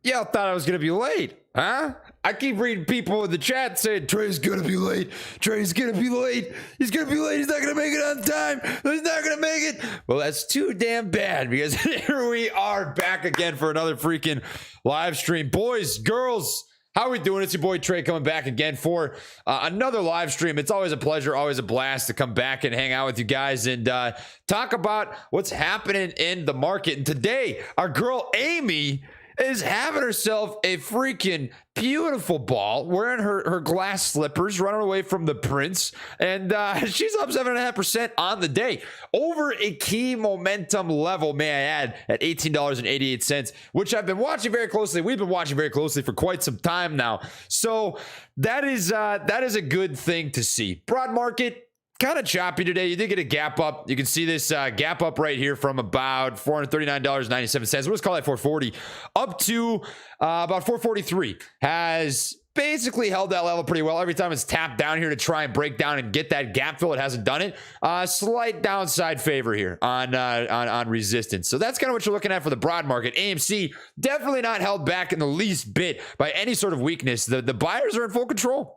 Y'all thought I was going to be late, huh? I keep reading people in the chat saying, Trey's going to be late. Trey's going to be late. He's going to be late. He's not going to make it on time. He's not going to make it. Well, that's too damn bad because here we are back again for another freaking live stream. Boys, girls, how are we doing? It's your boy Trey coming back again for another live stream. It's always a pleasure, always a blast to come back and hang out with you guys and talk about what's happening in the market. And today, our girl Amy is having herself a freaking beautiful ball, wearing her glass slippers, running away from the prince, and she's up 7.5% on the day, over a key momentum level, may I add, at $18.88, which I've been watching very closely. We've been watching very closely for quite some time now, so that is a good thing to see. Broad market, kind of choppy today. You did get a gap up. You can see this gap up right here from about $439.97. Let's call that 440 up to about 443. Has basically held that level pretty well. Every time it's tapped down here to try and break down and get that gap fill, it hasn't done it. Slight downside favor here on resistance. So that's kind of what you're looking at for the broad market. AMC definitely not held back in the least bit by any sort of weakness. The buyers are in full control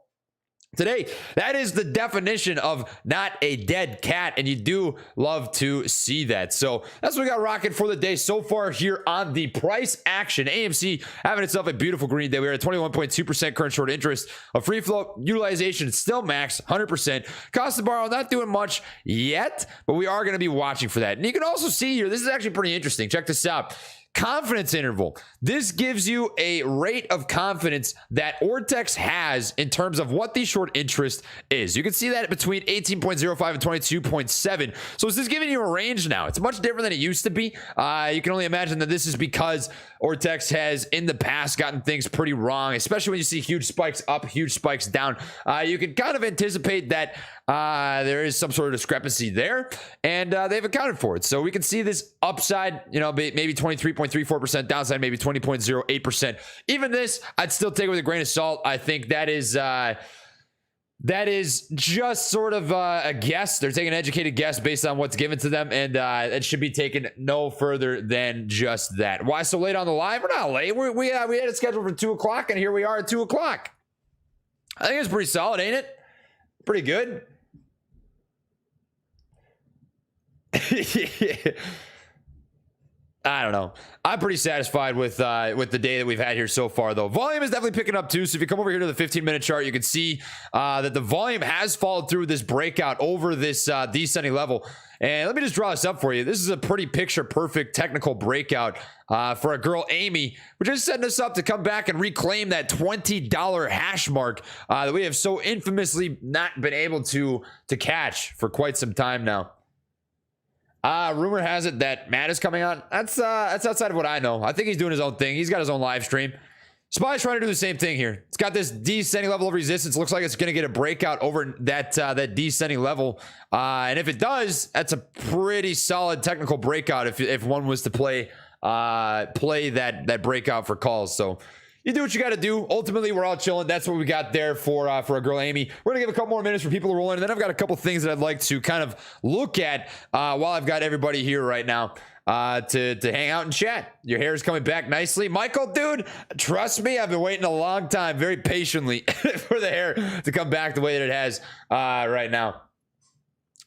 today. That is the definition of not a dead cat, and you do love to see that. So that's what we got rocking for the day so far here on the price action. AMC having itself a beautiful green day. We are at 21.2% current short interest. A free float utilization still max 100%. Cost to borrow not doing much yet, but we are going to be watching for that. And you can also see here, this is actually pretty interesting. Check this out. Confidence interval. This gives you a rate of confidence that Ortex has in terms of what the short interest is. You can see that between 18.05 and 22.7. So is this giving you a range now? It's much different than it used to be. You can only imagine that this is because Ortex has in the past gotten things pretty wrong, especially when you see huge spikes up, huge spikes down. You can kind of anticipate that there is some sort of discrepancy there, and they've accounted for it. So we can see this upside, maybe 23.34%, downside maybe 20.08%. Even this, I'd still take it with a grain of salt. I think that is just sort of a guess. They're taking an educated guess based on what's given to them, and it should be taken no further than just that. Why so late on the live? We're not late. We had it scheduled for 2 o'clock, and here we are at 2 o'clock. I think it's pretty solid, ain't it? Pretty good. I don't know. I'm pretty satisfied with the day that we've had here so far, though. Volume is definitely picking up too. So if you come over here to the 15-minute chart, you can see that the volume has followed through this breakout over this descending level. And let me just draw this up for you. This is a pretty picture-perfect technical breakout for a girl, Amy, which is setting us up to come back and reclaim that $20 hash mark that we have so infamously not been able to catch for quite some time now. Rumor has it that Matt is coming on. That's outside of what I know. I think he's doing his own thing. He's got his own live stream. Spy's trying to do the same thing here. It's got this descending level of resistance. Looks like it's going to get a breakout over that descending level. And if it does, that's a pretty solid technical breakout if one was to play that breakout for calls. So you do what you got to do. Ultimately, we're all chilling. That's what we got there for a girl, Amy. We're going to give a couple more minutes for people to roll in, and then I've got a couple things that I'd like to kind of look at while I've got everybody here right now to hang out and chat. Your hair is coming back nicely. Michael, dude, trust me, I've been waiting a long time, very patiently, for the hair to come back the way that it has right now.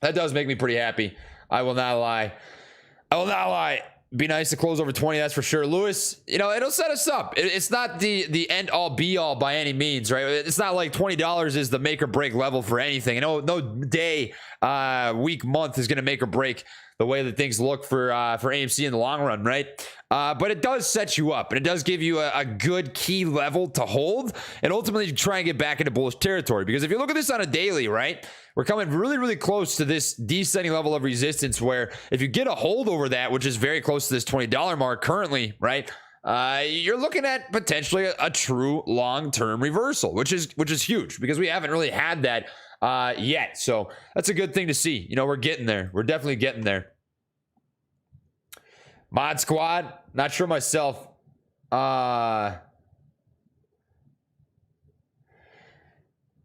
That does make me pretty happy. I will not lie. Be nice to close over 20, that's for sure. Lewis, it'll set us up. It's not the end all be all by any means, right? It's not like $20 is the make or break level for anything. No day, week, month is going to make or break the way that things look for AMC in the long run, right? But it does set you up, and it does give you a good key level to hold, and ultimately try and get back into bullish territory. Because if you look at this on a daily, right, we're coming really, really close to this descending level of resistance where if you get a hold over that, which is very close to this $20 mark currently, right, you're looking at potentially a true long-term reversal, which is huge because we haven't really had that yet. So that's a good thing to see. We're getting there. We're definitely getting there. Mod Squad, not sure myself.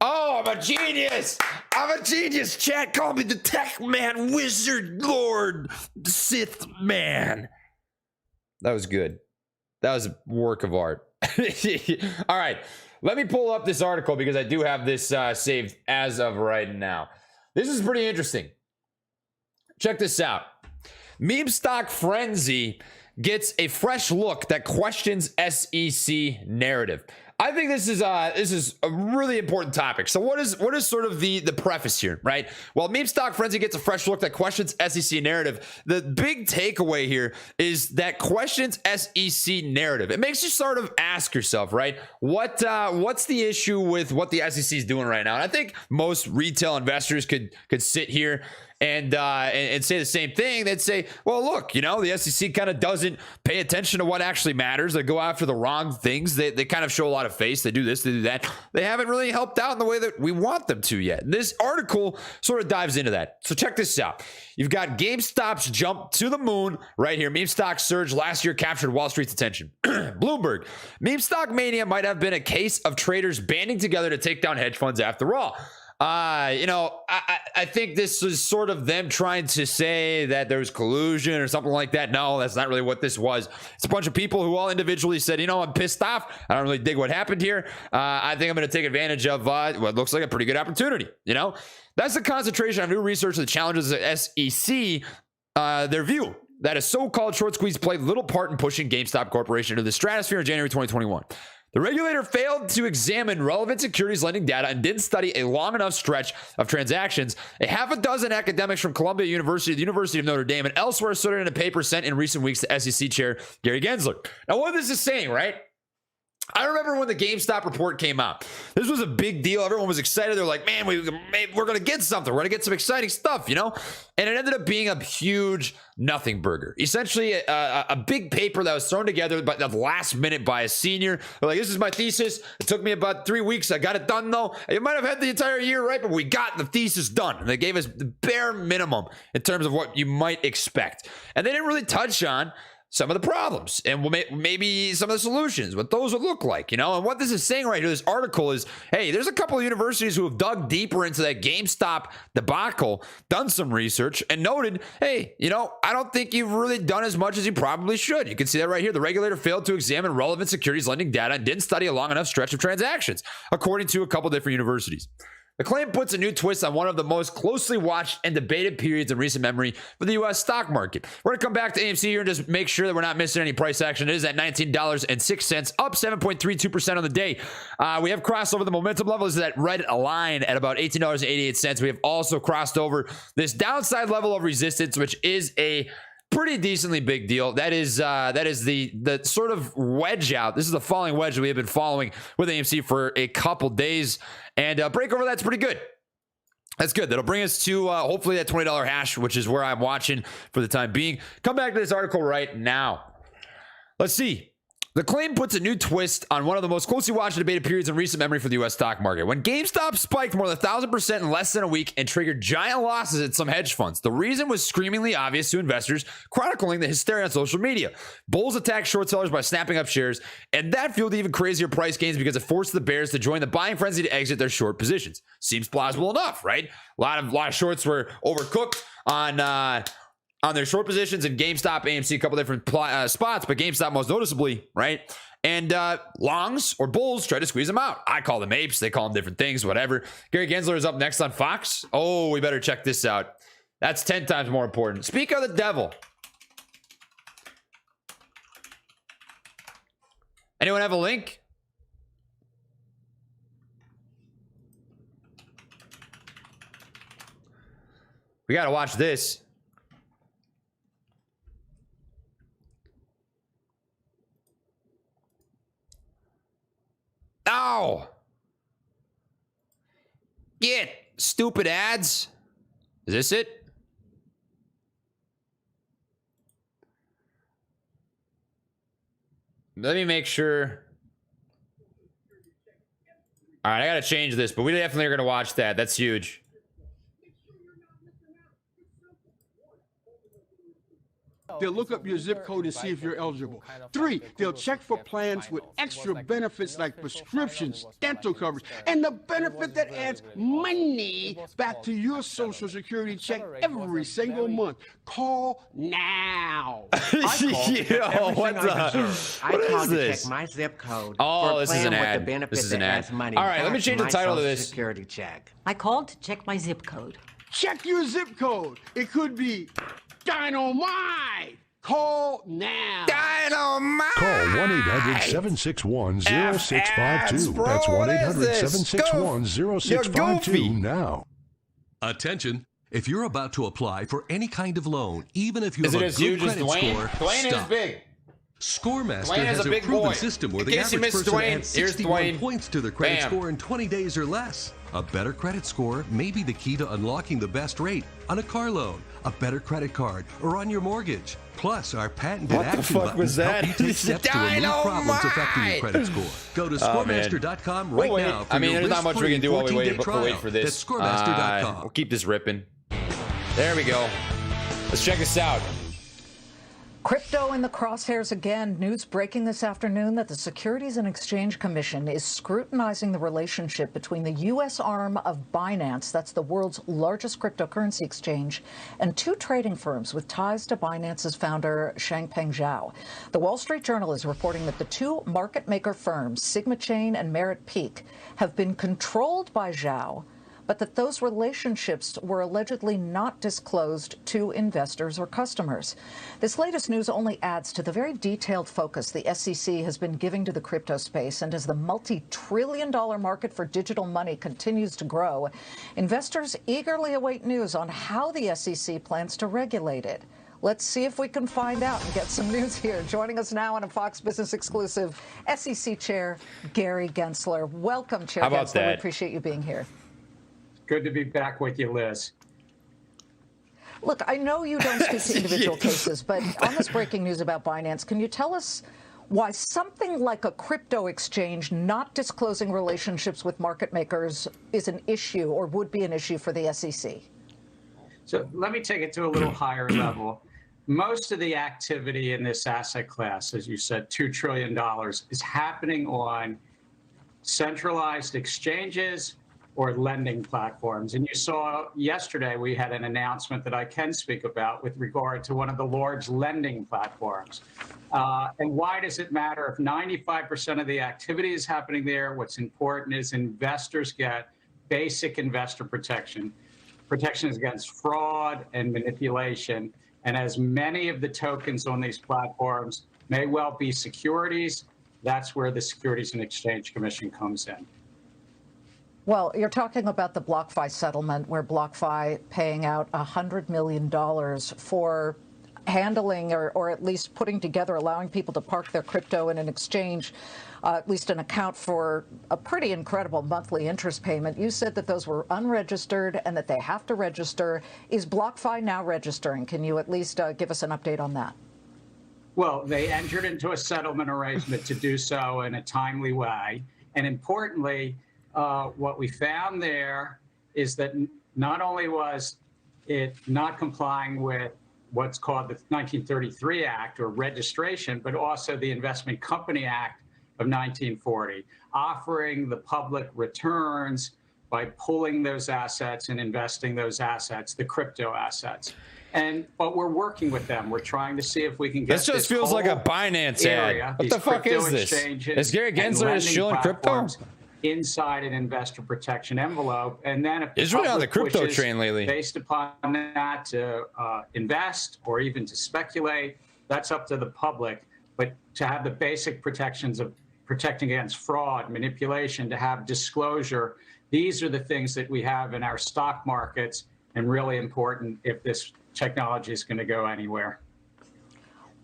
Oh, I'm a genius. I'm a genius. Chat, call me the tech man, wizard, lord, Sith man. That was good. That was a work of art. All right. Let me pull up this article because I do have this saved as of right now. This is pretty interesting. Check this out. Meme stock frenzy gets a fresh look that questions SEC narrative. I think this is a really important topic. So what is sort of the preface here, right? Well, meme stock frenzy gets a fresh look that questions SEC narrative. The big takeaway here is that questions SEC narrative. It makes you sort of ask yourself, right? What's the issue with what the SEC is doing right now? And I think most retail investors could sit here and say the same thing. They'd say, well, look, the SEC kind of doesn't pay attention to what actually matters. They go after the wrong things. They kind of show a lot of face. They do this, they do that. They haven't really helped out in the way that we want them to yet. This article sort of dives into that. So check this out. You've got GameStop's jump to the moon right here. Meme stock surge last year captured Wall Street's attention. Bloomberg. Meme stock mania might have been a case of traders banding together to take down hedge funds after all. I think this is sort of them trying to say that there was collusion or something like that. No, that's not really what this was. It's a bunch of people who all individually said, I'm pissed off. I don't really dig what happened here. I think I'm going to take advantage of what looks like a pretty good opportunity. That's the concentration of new research that challenges the SEC, their view that a so-called short squeeze played little part in pushing GameStop Corporation into the stratosphere in January 2021. The regulator failed to examine relevant securities lending data and didn't study a long enough stretch of transactions. A half a dozen academics from Columbia University, the University of Notre Dame, and elsewhere cited in a paper sent in recent weeks to SEC Chair Gary Gensler. Now, what this is saying, right? I remember when the GameStop report came out. This was a big deal. Everyone was excited. They're like, man, we're going to get something. We're going to get some exciting stuff, And it ended up being a huge nothing burger. Essentially, a big paper that was thrown together by the last minute by a senior. They're like, this is my thesis. It took me about 3 weeks. I got it done, though. You might have had the entire year, right? But we got the thesis done. And they gave us the bare minimum in terms of what you might expect. And they didn't really touch on some of the problems and maybe some of the solutions, what those would look like, And what this is saying right here, this article is, hey, there's a couple of universities who have dug deeper into that GameStop debacle, done some research, and noted, hey, I don't think you've really done as much as you probably should. You can see that right here. The regulator failed to examine relevant securities lending data and didn't study a long enough stretch of transactions, according to a couple different universities. The claim puts a new twist on one of the most closely watched and debated periods in recent memory for the U.S. stock market. We're going to come back to AMC here and just make sure that we're not missing any price action. It is at $19.06, up 7.32% on the day. We have crossed over the momentum level. This is that red line at about $18.88. We have also crossed over this downside level of resistance, which is a pretty decently big deal. That is the sort of wedge out. This is the falling wedge that we have been following with AMC for a couple days, and break over that's pretty good. That's good. That'll bring us to hopefully that $20 hash, which is where I'm watching for the time being. Come back to this article right now. Let's see. The claim puts a new twist on one of the most closely watched and debated periods in recent memory for the U.S. stock market. When GameStop spiked more than 1,000% in less than a week and triggered giant losses at some hedge funds, the reason was screamingly obvious to investors, chronicling the hysteria on social media. Bulls attacked short sellers by snapping up shares, and that fueled even crazier price gains because it forced the bears to join the buying frenzy to exit their short positions. Seems plausible enough, right? A lot of shorts were overcooked on their short positions in GameStop, AMC, a couple different spots, but GameStop most noticeably, right? And longs or bulls try to squeeze them out. I call them apes. They call them different things, whatever. Gary Gensler is up next on Fox. Oh, we better check this out. That's 10 times more important. Speak of the devil. Anyone have a link? We got to watch this. Ow! Get stupid ads. Is this it? Let me make sure. All right, I gotta change this, but we definitely are gonna watch that. That's huge. They'll look up your zip code and see if you're eligible. 3, they'll check for plans with extra benefits like prescriptions, dental coverage, and the benefit that adds money back to your Social Security check every single month. Call now. Yo, what the? I called to check my zip code. Oh, this is an ad. With the benefit This is an that ad. adds money All right, let me back change to the my title of Social this. Security check. I called to check my zip code. Check your zip code. It could be dynamite. Call now. Dynamite! Call 1-800-761-0652. bro. That's What is this? 1-800-761-0652 now. Attention. If you're about to apply for any kind of loan, even if you Is have it a as good huge as credit Dwayne? score, Dwayne is stop. big. Scoremaster Dwayne is has a a big proven boy. system where In the case you average missed person Dwayne, adds here's 61 Dwayne. points to their credit Bam. score in 20 days or less. A better credit score may be the key to unlocking the best rate on a car loan, a better credit card, or on your mortgage. Plus, our patented What the action fuck buttons was that? help you take steps to remove problems affecting your credit score. Go to scoremaster.com right We'll wait. now for I mean, your there's not much we can do while we 14-day wait trial. for this. That's scoremaster.com. We'll keep this ripping. There we go. Let's check this out. Crypto in the crosshairs again. News breaking this afternoon that the Securities and Exchange Commission is scrutinizing the relationship between the U.S. arm of Binance, that's the world's largest cryptocurrency exchange, and 2 trading firms with ties to Binance's founder, Changpeng Zhao. The Wall Street Journal is reporting that the 2 market maker firms, Sigma Chain and Merit Peak, have been controlled by Zhao, but that those relationships were allegedly not disclosed to investors or customers. This latest news only adds to the very detailed focus the SEC has been giving to the crypto space, and as the multi-trillion-dollar market for digital money continues to grow, investors eagerly await news on how the SEC plans to regulate it. Let's see if we can find out and get some news here. Joining us now on a Fox Business exclusive, SEC Chair Gary Gensler. Welcome, Chair How about Gensler. that? We appreciate you being here. Good to be back with you, Liz. Look, I know you don't speak to individual cases, but on this breaking news about Binance, can you tell us why something like a crypto exchange not disclosing relationships with market makers is an issue or would be an issue for the SEC? So let me take it to a little higher level. Most of the activity in this asset class, as you said, $2 trillion, is happening on centralized exchanges or lending platforms. And you saw yesterday we had an announcement that I can speak about with regard to one of the large lending platforms. And why does it matter if 95% of the activity is happening there? What's important is investors get basic investor protection, protections against fraud and manipulation. And as many of the tokens on these platforms may well be securities, that's where the Securities and Exchange Commission comes in. Well, you're talking about the BlockFi settlement, where BlockFi paying out $100 million for handling or at least putting together, allowing people to park their crypto in an exchange, at least an account for a pretty incredible monthly interest payment. You said that those were unregistered and that they have to register. Is BlockFi now registering? Can you at least give us an update on that? Well, they entered into a settlement arrangement to do so in a timely way. And importantly, what we found there is that not only was it not complying with what's called the 1933 Act or registration, but also the Investment Company Act of 1940, offering the public returns by pulling those assets and investing those assets, the crypto assets. But we're working with them. We're trying to see if we can get This just feels like a Binance ad. What the fuck is this? Is Gary Gensler just shilling crypto? Inside an investor protection envelope, and then if It's really on the crypto wishes, train lately. based upon that, to invest or even to speculate, that's up to the public. But to have the basic protections of protecting against fraud, manipulation, to have disclosure, these are the things that we have in our stock markets, and really important if this technology is going to go anywhere.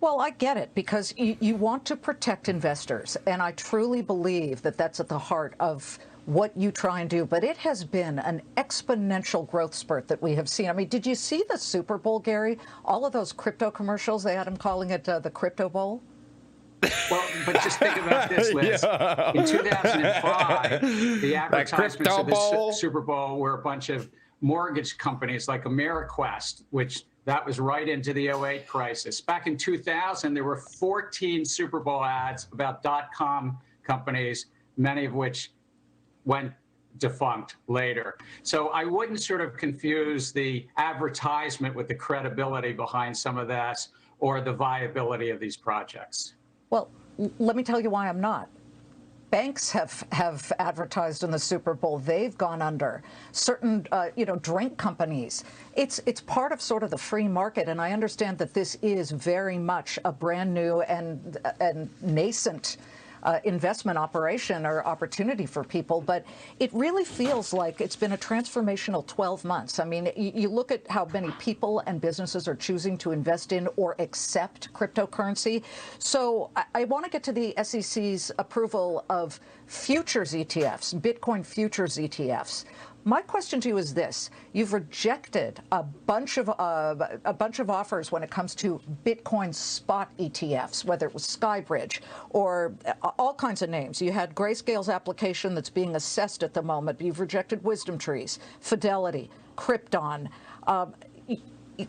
Well, I get it, because you want to protect investors, and I truly believe that that's at the heart of what you try and do. But it has been an exponential growth spurt that we have seen. I mean, did you see the Super Bowl, Gary? All of those crypto commercials, they had them calling it the Crypto Bowl. Well, but just think about this, Liz. Yeah. In 2005, the advertisements of the Bowl. Super Bowl were a bunch of mortgage companies like Ameriquest, which That was right into the '08 crisis. Back in 2000, there were 14 Super Bowl ads about .com companies, many of which went defunct later. So I wouldn't sort of confuse the advertisement with the credibility behind some of this or the viability of these projects. Well, let me tell you why I'm not. Banks have advertised in the Super Bowl. They've gone under. Certain, drink companies. It's part of sort of the free market, and I understand that this is very much a brand new and nascent investment operation or opportunity for people, but it really feels like it's been a transformational 12 months. I mean, you look at how many people and businesses are choosing to invest in or accept cryptocurrency. So I want to get to the SEC's approval of futures ETFs, Bitcoin futures ETFs. My question to you is this: you've rejected a bunch of offers when it comes to Bitcoin spot ETFs, whether it was Skybridge or all kinds of names. You had Grayscale's application that's being assessed at the moment. You've rejected Wisdom Trees, Fidelity, Krypton.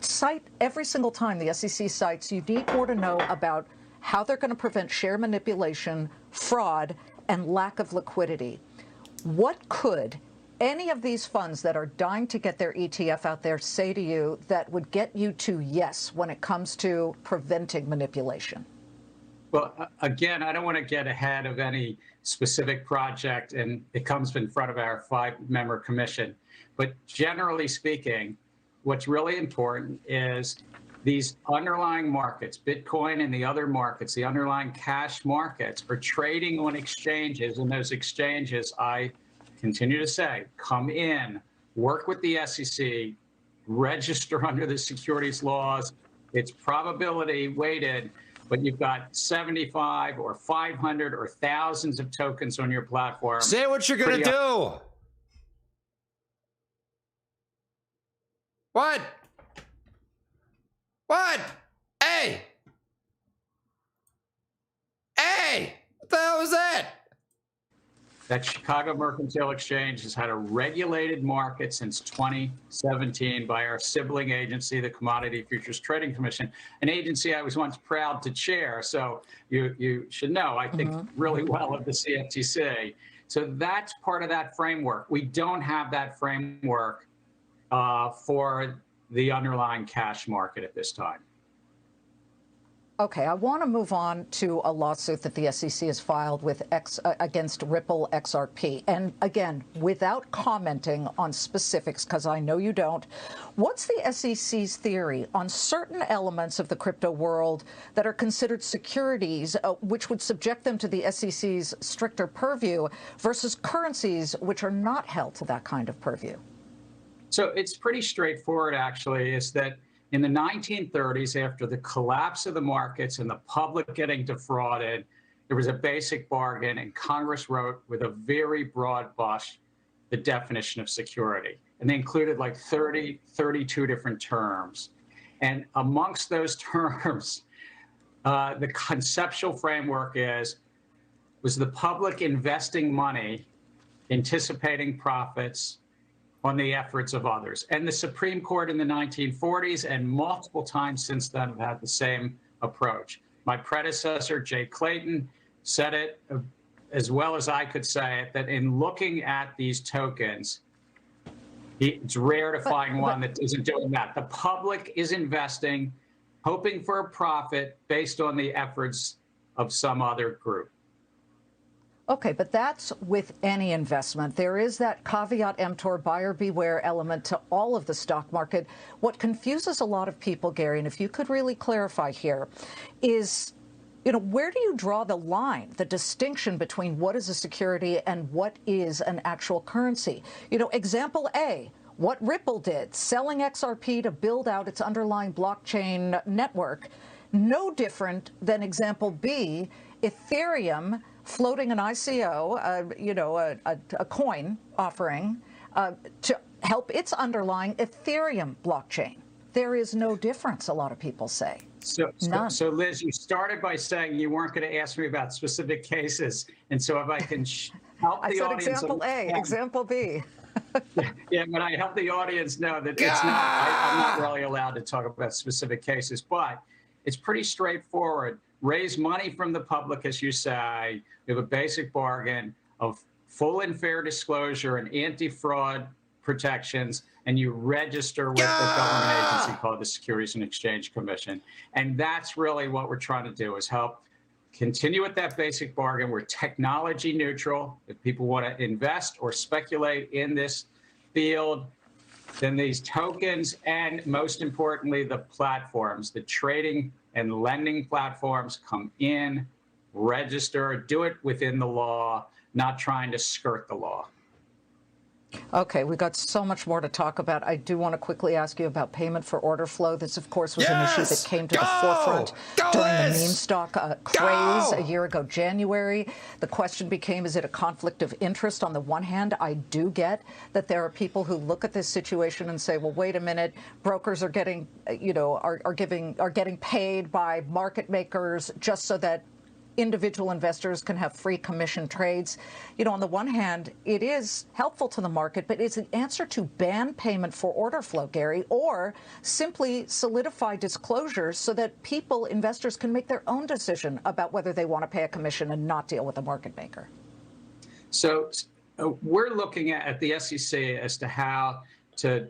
Cite every single time the SEC cites, you need more to know about how they're going to prevent share manipulation, fraud, and lack of liquidity. What could any of these funds that are dying to get their ETF out there say to you that would get you to yes when it comes to preventing manipulation? Well, again, I don't want to get ahead of any specific project, and it comes in front of our 5-member commission. But generally speaking, what's really important is these underlying markets, Bitcoin and the other markets, the underlying cash markets, are trading on exchanges, and those exchanges, I continue to say, come in, work with the SEC, register under the securities laws. It's probability weighted, but you've got 75 or 500 or thousands of tokens on your platform. Say what you're going to do. What? What? Hey! Hey! What the hell was that? That Chicago Mercantile Exchange has had a regulated market since 2017 by our sibling agency, the Commodity Futures Trading Commission, an agency I was once proud to chair. So you should know, I think really well of the CFTC. So that's part of that framework. We don't have that framework for the underlying cash market at this time. Okay, I want to move on to a lawsuit that the SEC has filed with against Ripple XRP. And again, without commenting on specifics, because I know you don't, what's the SEC's theory on certain elements of the crypto world that are considered securities, which would subject them to the SEC's stricter purview, versus currencies which are not held to that kind of purview? So it's pretty straightforward, actually, is that in the 1930s, after the collapse of the markets and the public getting defrauded, there was a basic bargain, and Congress wrote with a very broad brush the definition of security. And they included like 32 different terms. And amongst those terms, the conceptual framework was the public investing money, anticipating profits on the efforts of others. And the Supreme Court in the 1940s and multiple times since then have had the same approach. My predecessor, Jay Clayton, said it as well as I could say it, that in looking at these tokens, it's rare to find one that isn't doing that. The public is investing, hoping for a profit based on the efforts of some other group. Okay, but that's with any investment. There is that caveat emptor, buyer beware element to all of the stock market. What confuses a lot of people, Gary, and if you could really clarify here, is, where do you draw the line, the distinction between what is a security and what is an actual currency? Example A, what Ripple did, selling XRP to build out its underlying blockchain network, no different than example B, Ethereum floating an ICO, a coin offering to help its underlying Ethereum blockchain. There is no difference, a lot of people say. So Liz, you started by saying you weren't going to ask me about specific cases. And so if I can help the audience. I said example A, example B. Yeah, but I help the audience know that it's not, I'm not really allowed to talk about specific cases, but it's pretty straightforward. Raise money from the public, as you say. We have a basic bargain of full and fair disclosure and anti-fraud protections, and you register with the government agency called the Securities and Exchange Commission. And that's really what we're trying to do, is help continue with that basic bargain. We're technology neutral. If people want to invest or speculate in this field, then these tokens, and most importantly, the platforms, the trading and lending platforms, come in, register, do it within the law, not trying to skirt the law. Okay, we've got so much more to talk about. I do want to quickly ask you about payment for order flow. This, of course, was an issue that came to the forefront during the meme stock craze a year ago, January. The question became, is it a conflict of interest? On the one hand, I do get that there are people who look at this situation and say, well, wait a minute, brokers are getting, are getting paid by market makers just so that individual investors can have free commission trades. On the one hand, it is helpful to the market, but is the answer to ban payment for order flow, Gary, or simply solidify disclosures so that investors can make their own decision about whether they want to pay a commission and not deal with a market maker? So we're looking at the SEC as to how to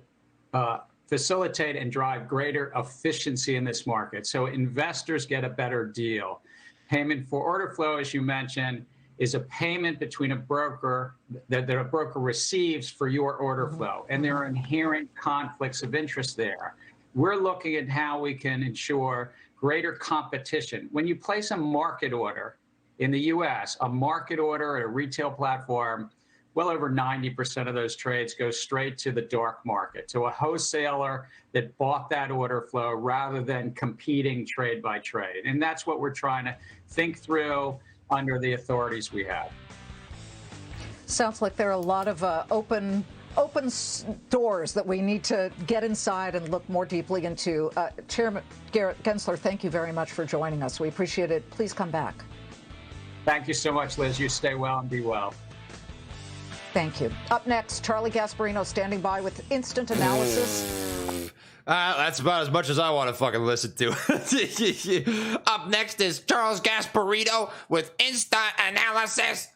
facilitate and drive greater efficiency in this market, so investors get a better deal. Payment for order flow, as you mentioned, is a payment between a broker that a broker receives for your order flow, and there are inherent conflicts of interest there. We're looking at how we can ensure greater competition. When you place a market order in the U.S., a market order at a retail platform, well over 90% of those trades go straight to the dark market, to a wholesaler that bought that order flow rather than competing trade by trade. And that's what we're trying to think through under the authorities we have. Sounds like there are a lot of open doors that we need to get inside and look more deeply into. Chairman Garrett Gensler, thank you very much for joining us. We appreciate it. Please come back. Thank you so much, Liz. You stay well and be well. Thank you. Up next, Charlie Gasparino standing by with instant analysis. That's about as much as I want to fucking listen to. Up next is Charles Gasparino with instant analysis.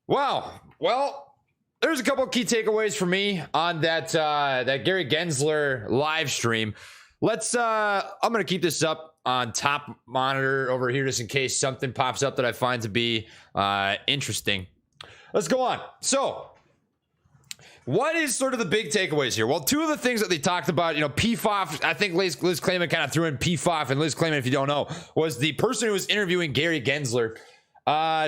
Wow. Well, there's a couple of key takeaways for me on that Gary Gensler live stream. I'm gonna keep this up on top monitor over here just in case something pops up that I find to be interesting. Let's go on. So, what is sort of the big takeaways here? Well, two of the things that they talked about, PFOF, I think Liz Clayman kind of threw in PFOF, and Liz Clayman, if you don't know, was the person who was interviewing Gary Gensler.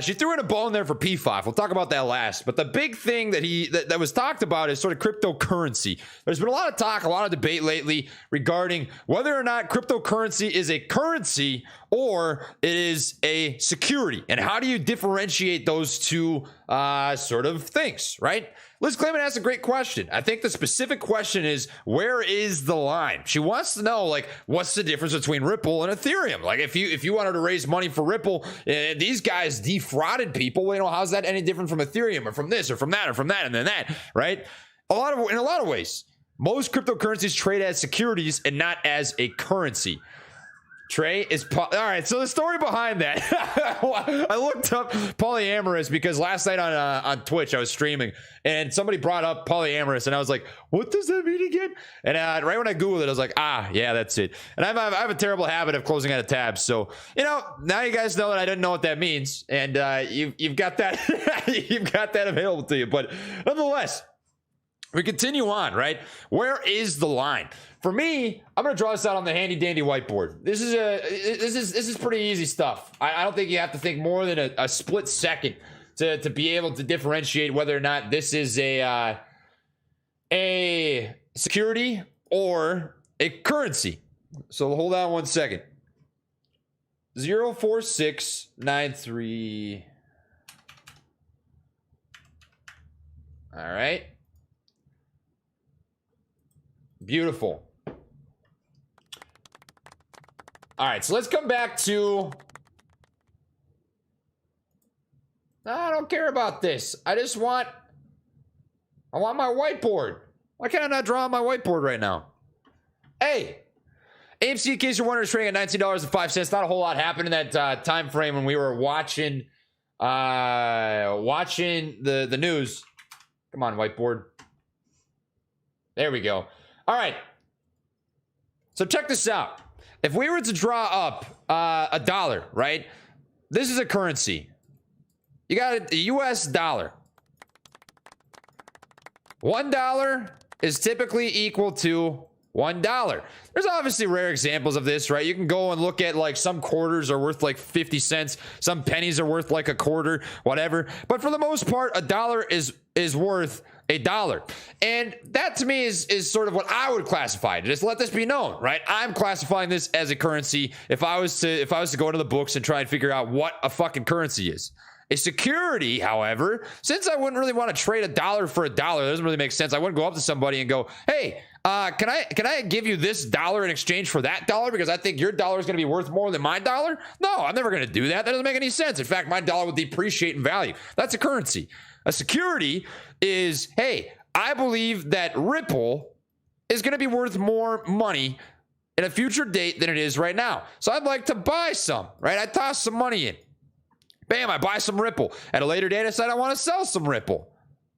She threw in a bone there for PFOF. We'll talk about that last. But the big thing that was talked about is sort of cryptocurrency. There's been a lot of talk, a lot of debate lately regarding whether or not cryptocurrency is a currency or it is a security. And how do you differentiate those two sort of things, right? Liz Clayman asked a great question. I think the specific question is, where is the line? She wants to know, what's the difference between Ripple and Ethereum? Like, if you wanted to raise money for Ripple, these guys defrauded people. How's that any different from Ethereum or from this or from that or from that and then that, right? In a lot of ways, most cryptocurrencies trade as securities and not as a currency. Trey is all right. So the story behind that, I looked up polyamorous because last night on Twitch I was streaming and somebody brought up polyamorous and I was like, what does that mean again? And right when I googled it, I was like, yeah, that's it. And I have a terrible habit of closing out of tabs. So now you guys know that I didn't know what that means, and you've got that you've got that available to you. But nonetheless, we continue on, right? Where is the line? For me, I'm gonna draw this out on the handy dandy whiteboard. This is pretty easy stuff. I don't think you have to think more than a split second to be able to differentiate whether or not this is a security or a currency. So hold on one second. 04693. All right. Beautiful. All right, so let's come back to... I don't care about this. I just want I want my whiteboard. Why can't I not draw on my whiteboard right now? Hey, AMC, in case you're wondering, is trading at $19.05. Not a whole lot happened in that time frame when we were watching the news. Come on, whiteboard. There we go. All right. So check this out. If we were to draw up a dollar, right? This is a currency. You got a US dollar. $1 is typically equal to $1. There's obviously rare examples of this, right? You can go and look at like some quarters are worth like 50 cents, some pennies are worth like a quarter, whatever. But for the most part, a dollar is worth $1. And that to me is sort of what I would classify it. Just let this be known, right? I'm classifying this as a currency. If I was to go into the books and try and figure out what a fucking currency is. A security, however, since I wouldn't really want to trade a dollar for a dollar, it doesn't really make sense. I wouldn't go up to somebody and go, hey, can I give you this dollar in exchange for that dollar because I think your dollar is going to be worth more than my dollar? No, I'm never going to do that. That doesn't make any sense. In fact, my dollar will depreciate in value. That's a currency. A security is, hey, I believe that Ripple is going to be worth more money in a future date than it is right now. So I'd like to buy some, right? I toss some money in. Bam, I buy some Ripple. At a later date, I decide I want to sell some Ripple.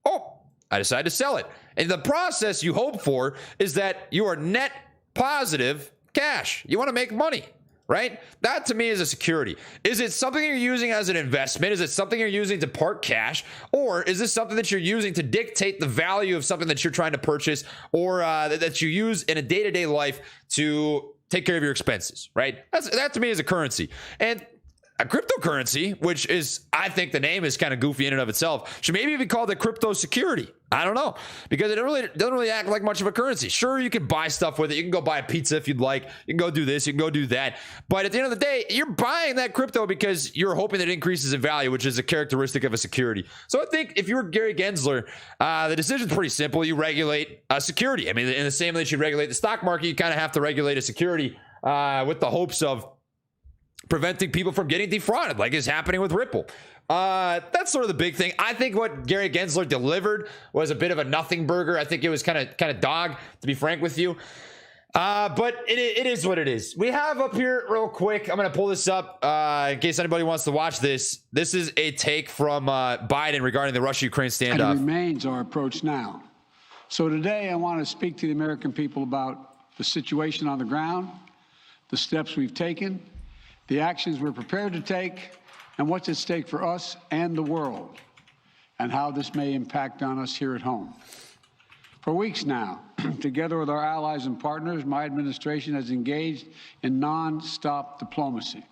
Oh, I decide to sell it. And the process you hope for is that you are net positive cash. You want to make money, right? That to me is a security. Is it something you're using as an investment? Is it something you're using to park cash? Or is this something that you're using to dictate the value of something that you're trying to purchase or that you use in a day-to-day life to take care of your expenses, right? That to me is a currency. And a cryptocurrency, which is, I think the name is kind of goofy in and of itself, should maybe be called a crypto security. I don't know, because it doesn't really act like much of a currency. Sure, you can buy stuff with it. You can go buy a pizza if you'd like. You can go do this. You can go do that. But at the end of the day, you're buying that crypto because you're hoping that it increases in value, which is a characteristic of a security. So I think if you're Gary Gensler, the decision's pretty simple. You regulate a security. I mean, in the same way that you regulate the stock market, you kind of have to regulate a security with the hopes of preventing people from getting defrauded, like is happening with Ripple. That's sort of the big thing. I think what Gary Gensler delivered was a bit of a nothing burger. I think it was kind of dog, to be frank with you. But it is what it is. We have up here real quick. I'm going to pull this up in case anybody wants to watch this. This is a take from Biden regarding the Russia-Ukraine standoff. It remains our approach now. So today I want to speak to the American people about the situation on the ground, the steps we've taken, the actions we're prepared to take, and what's at stake for us and the world, and how this may impact on us here at home. For weeks now, together with our allies and partners, my administration has engaged in non-stop diplomacy.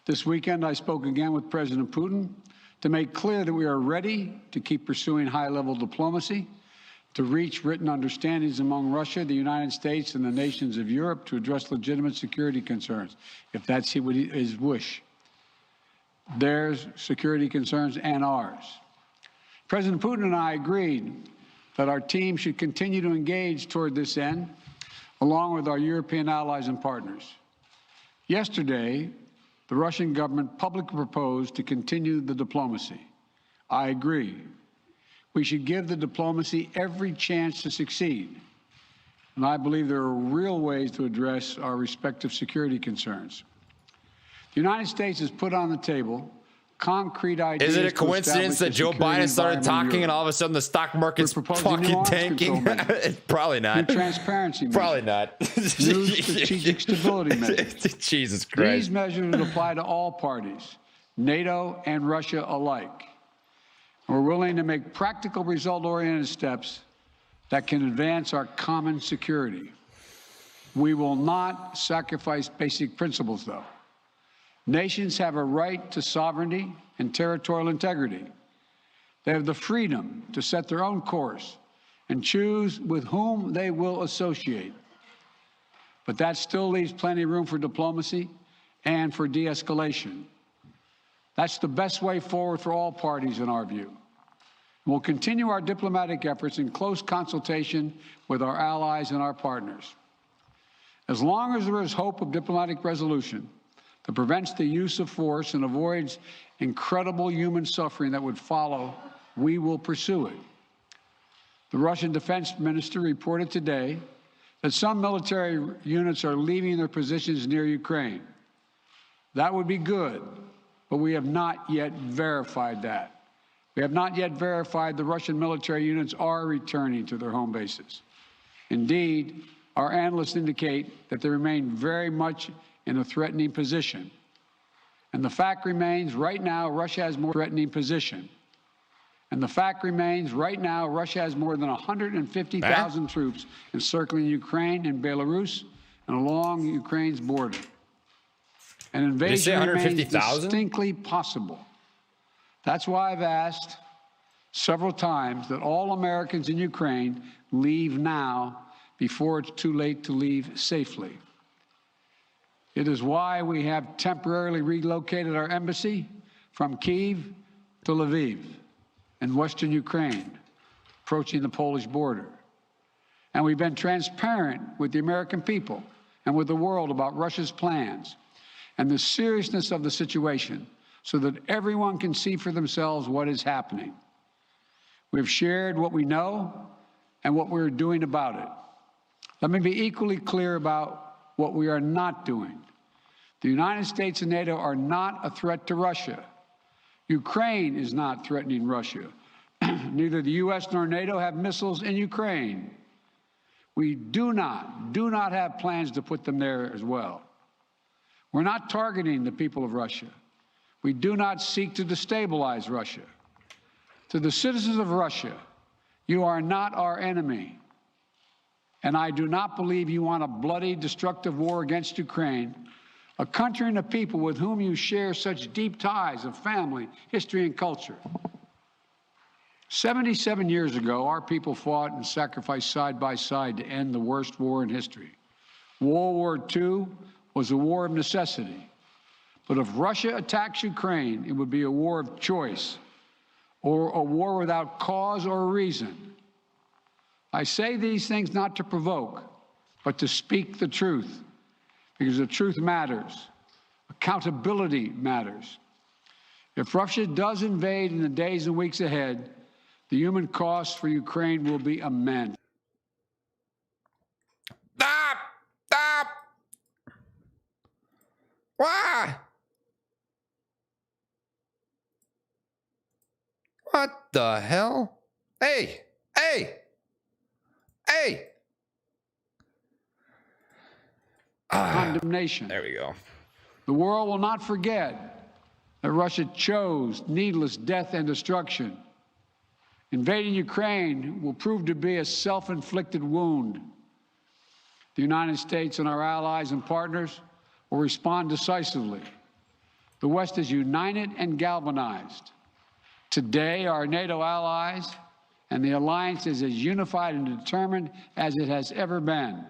This weekend, I spoke again with President Putin to make clear that we are ready to keep pursuing high-level diplomacy, to reach written understandings among Russia, the United States, and the nations of Europe to address legitimate security concerns, if that's his wish. Their security concerns and ours. President Putin and I agreed that our team should continue to engage toward this end, along with our European allies and partners. Yesterday, the Russian government publicly proposed to continue the diplomacy. I agree. We should give the diplomacy every chance to succeed. And I believe there are real ways to address our respective security concerns. The United States has put on the table concrete ideas. Is it a coincidence that Joe Biden started talking and all of a sudden the stock market's fucking tanking? Probably not. New transparency measures. Probably not. New strategic stability measures. Jesus Christ. These measures would apply to all parties, NATO and Russia alike. We're willing to make practical, result-oriented steps that can advance our common security. We will not sacrifice basic principles, though. Nations have a right to sovereignty and territorial integrity. They have the freedom to set their own course and choose with whom they will associate. But that still leaves plenty of room for diplomacy and for de-escalation. That's the best way forward for all parties, in our view. We'll continue our diplomatic efforts in close consultation with our allies and our partners. As long as there is hope of diplomatic resolution that prevents the use of force and avoids incredible human suffering that would follow, we will pursue it. The Russian defense minister reported today that some military units are leaving their positions near Ukraine. That would be good, but we have not yet verified that. We have not yet verified the Russian military units are returning to their home bases. Indeed, our analysts indicate that they remain very much in a threatening position. And the fact remains, right now, Russia has more threatening position. And the fact remains, right now, Russia has more than 150,000 troops encircling Ukraine and Belarus and along Ukraine's border. An invasion remains distinctly possible. That's why I've asked several times that all Americans in Ukraine leave now before it's too late to leave safely. It is why we have temporarily relocated our embassy from Kyiv to Lviv in western Ukraine, approaching the Polish border. And we've been transparent with the American people and with the world about Russia's plans and the seriousness of the situation so that everyone can see for themselves what is happening. We've shared what we know and what we're doing about it. Let me be equally clear about what we are not doing. The United States and NATO are not a threat to Russia. Ukraine is not threatening Russia. Neither the U.S. nor NATO have missiles in Ukraine. We do not have plans to put them there as well. We're not targeting the people of Russia. We do not seek to destabilize Russia. To the citizens of Russia, you are not our enemy. And I do not believe you want a bloody, destructive war against Ukraine, a country and a people with whom you share such deep ties of family, history, and culture. 77 years ago, our people fought and sacrificed side by side to end the worst war in history. World War II was a war of necessity. But if Russia attacks Ukraine, it would be a war of choice or a war without cause or reason. I say these things not to provoke, but to speak the truth, because the truth matters. Accountability matters. If Russia does invade in the days and weeks ahead, the human cost for Ukraine will be immense. Stop! Why? What the hell? Hey! Condemnation. There we go. The world will not forget that Russia chose needless death and destruction. Invading Ukraine will prove to be a self-inflicted wound. The United States and our allies and partners will respond decisively. The West is united and galvanized. Today, our NATO allies and the alliance is as unified and determined as it has ever been.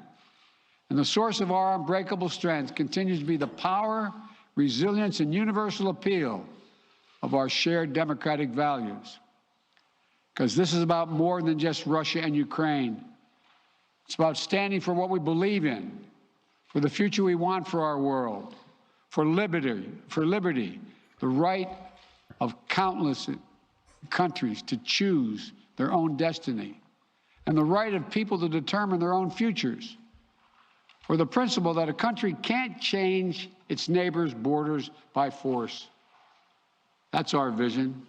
And the source of our unbreakable strength continues to be the power, resilience, and universal appeal of our shared democratic values. Because this is about more than just Russia and Ukraine. It's about standing for what we believe in, for the future we want for our world, for liberty, the right of countless countries to choose their own destiny, and the right of people to determine their own futures, for the principle that a country can't change its neighbors' borders by force. That's our vision.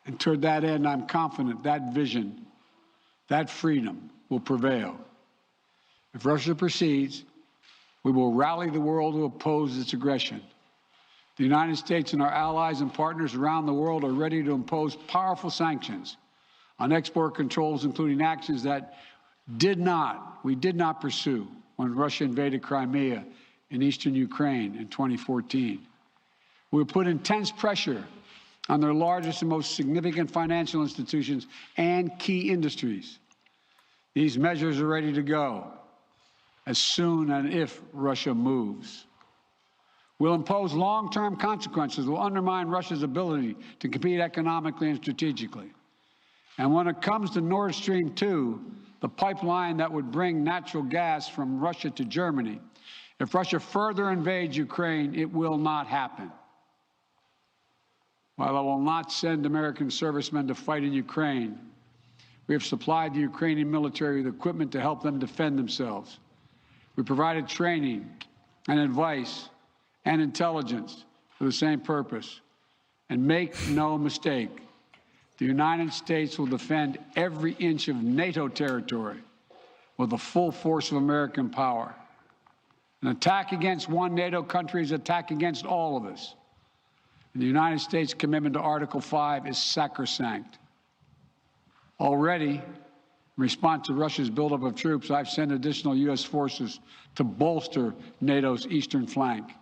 And toward that end, I'm confident that vision, that freedom will prevail. If Russia proceeds, we will rally the world to oppose its aggression. The United States and our allies and partners around the world are ready to impose powerful sanctions on export controls, including actions that we did not pursue when Russia invaded Crimea in eastern Ukraine in 2014. We will put intense pressure on their largest and most significant financial institutions and key industries. These measures are ready to go as soon and if Russia moves. We'll impose long-term consequences that will undermine Russia's ability to compete economically and strategically. And when it comes to Nord Stream 2, the pipeline that would bring natural gas from Russia to Germany, if Russia further invades Ukraine, it will not happen. While I will not send American servicemen to fight in Ukraine, We have supplied the Ukrainian military with equipment to help them defend themselves. We provided training and advice and intelligence for the same purpose. And make no mistake, the United States will defend every inch of NATO territory with the full force of American power. An attack against one NATO country is an attack against all of us. And the United States' commitment to Article 5 is sacrosanct. Already, in response to Russia's buildup of troops, I've sent additional U.S. forces to bolster NATO's eastern flank.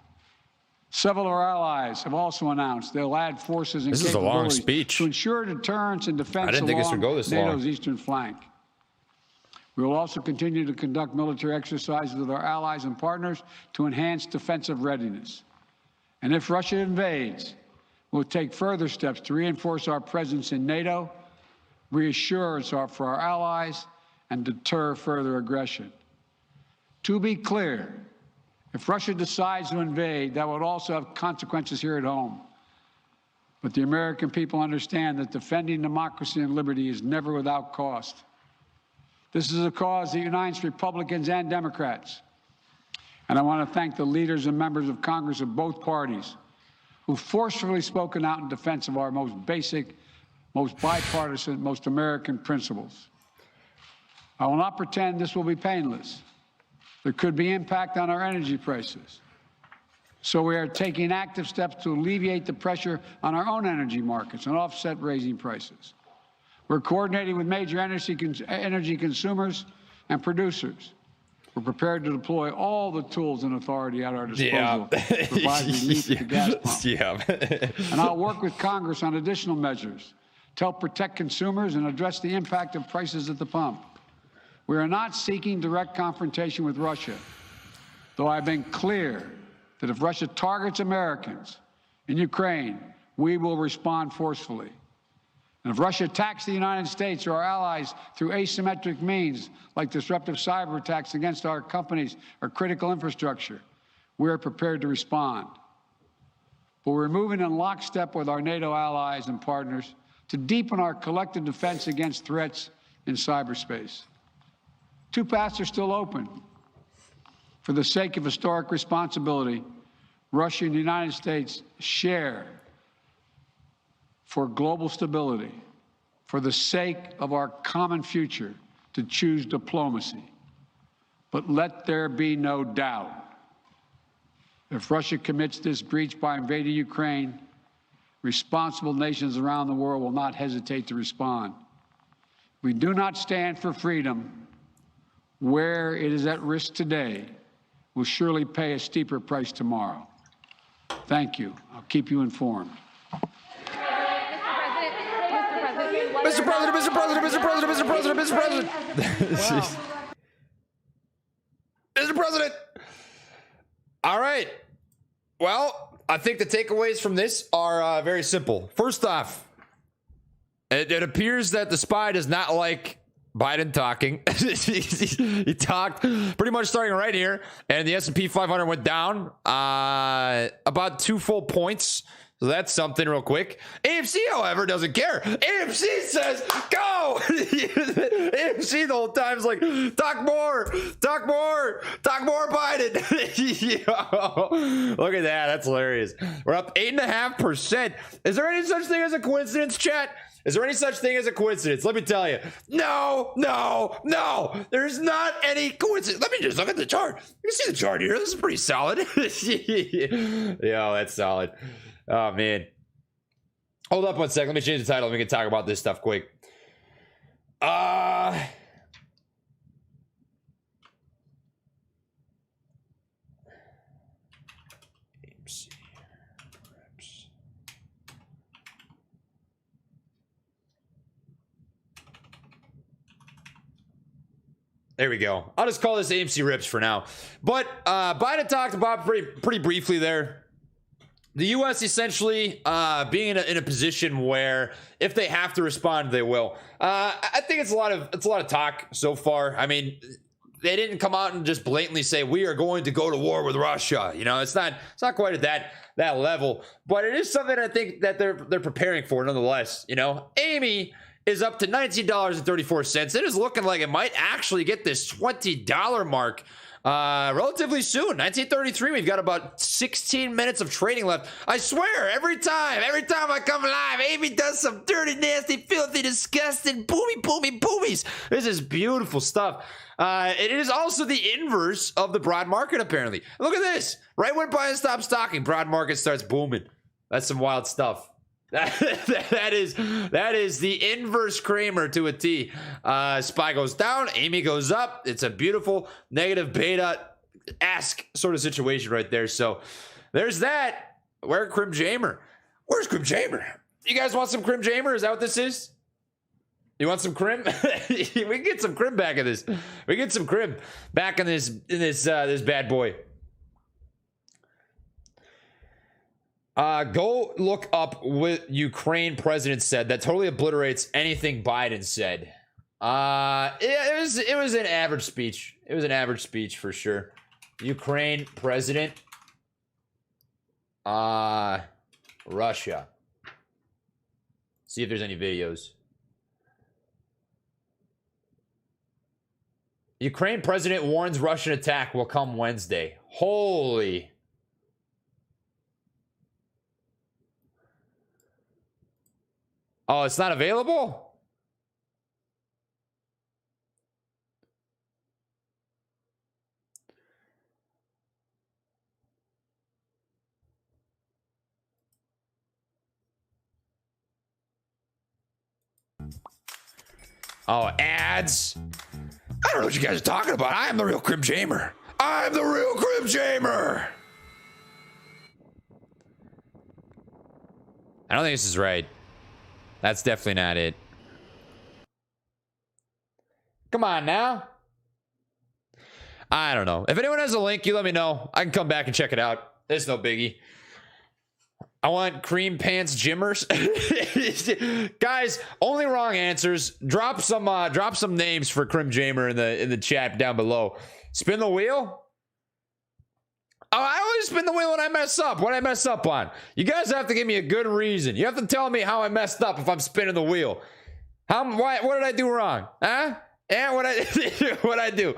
Several of our allies have also announced they'll add forces and This is a long capabilities speech. to ensure deterrence and defense I didn't think this along would go this NATO's long. eastern flank. We will also continue to conduct military exercises with our allies and partners to enhance defensive readiness. And if Russia invades, we'll take further steps to reinforce our presence in NATO, reassure us for our allies, and deter further aggression. To be clear, if Russia decides to invade, that would also have consequences here at home. But the American people understand that defending democracy and liberty is never without cost. This is a cause that unites Republicans and Democrats. And I want to thank the leaders and members of Congress of both parties who forcefully spoken out in defense of our most basic, most bipartisan, most American principles. I will not pretend this will be painless. There could be impact on our energy prices. So we are taking active steps to alleviate the pressure on our own energy markets and offset raising prices. We're coordinating with major energy consumers and producers. We're prepared to deploy all the tools and authority at our disposal to provide relief at the gas pump. And I'll work with Congress on additional measures to help protect consumers and address the impact of prices at the pump. We are not seeking direct confrontation with Russia, though I've been clear that if Russia targets Americans in Ukraine, we will respond forcefully. And if Russia attacks the United States or our allies through asymmetric means, like disruptive cyber attacks against our companies or critical infrastructure, we are prepared to respond. But we're moving in lockstep with our NATO allies and partners to deepen our collective defense against threats in cyberspace. Two paths are still open. For the sake of historic responsibility, Russia and the United States share for global stability, for the sake of our common future, to choose diplomacy. But let there be no doubt, if Russia commits this breach by invading Ukraine, responsible nations around the world will not hesitate to respond. We do not stand for freedom where it is at risk today, will surely pay a steeper price tomorrow. Thank you. I'll keep you informed. Mr. President, Mr. President, Mr. President, Mr. President, Mr. President. Mr. President. All right. Well, I think the takeaways from this are very simple. First off, it appears that the spy does not like Biden talking. He talked pretty much starting right here, and the S&P 500 went down about 2 full points. So that's something real quick. AMC, however, doesn't care. AMC says, go! AMC the whole time is like, talk more, Biden. Yo, look at that. That's hilarious. We're up 8.5%. Is there any such thing as a coincidence, chat? Is there any such thing as a coincidence? Let me tell you. No. There's not any coincidence. Let me just look at the chart. You can see the chart here. This is pretty solid. Yo, that's solid. Oh, man. Hold up one second. Let me change the title. We can talk about this stuff quick. There we go. I'll just call this AMC Rips for now. But Biden talked about pretty briefly there. The U.S. essentially being in a position where if they have to respond, they will. I think it's a lot of talk so far. I mean, they didn't come out and just blatantly say we are going to go to war with Russia. You know, it's not quite at that level. But it is something I think that they're preparing for nonetheless. You know, Amy is up to $19.34. It is looking like it might actually get this $20 mark relatively soon. 1933. We've got about 16 minutes of trading left. I swear, every time I come live, Amy does some dirty, nasty, filthy, disgusting boomies. This is beautiful stuff. It is also the inverse of the broad market, apparently. Look at this. Right when buying stops stocking, broad market starts booming. That's some wild stuff. That is the inverse Kramer to a T. SPY goes down, Amy goes up. It's a beautiful negative beta-esque sort of situation right there. So there's that. Where's Crim Jamer? Where's Crim Jamer? You guys want some Crim Jamer? Is that what this is? You want some Crim? We can get some Crim back in this. We get some Crim back in this bad boy. Go look up what Ukraine president said. That totally obliterates anything Biden said. Yeah, it was an average speech. It was an average speech for sure. Ukraine president. Russia. See if there's any videos. Ukraine president warns Russian attack will come Wednesday. Holy. Oh, it's not available? Oh, ads. I don't know what you guys are talking about. I am the real Crim Jamer. I'm the real Crim Jamer. I don't think this is right. That's definitely not it. Come on now. I don't know. If anyone has a link, you let me know. I can come back and check it out. It's no biggie. I want cream pants gymmers. Guys, only wrong answers. Drop some names for Crim Jamer in the chat down below. Spin the wheel? Oh, I always spin the wheel when I mess up. What I mess up on? You guys have to give me a good reason. You have to tell me how I messed up if I'm spinning the wheel. What did I do wrong? Huh? Yeah, what I do?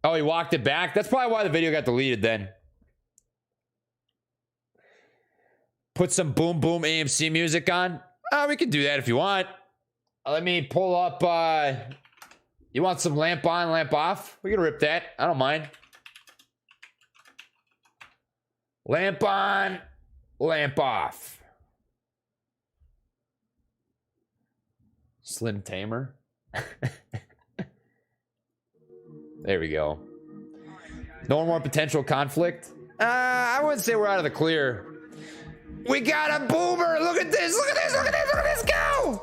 Oh, he walked it back? That's probably why the video got deleted then. Put some boom boom AMC music on? We can do that if you want. Let me pull up, you want some lamp on, lamp off? We can rip that. I don't mind. Lamp on, lamp off. Slim Tamer. There we go. No more potential conflict? I wouldn't say we're out of the clear. We got a boomer! Look at this! Look at this! Look at this! Look at this! Go!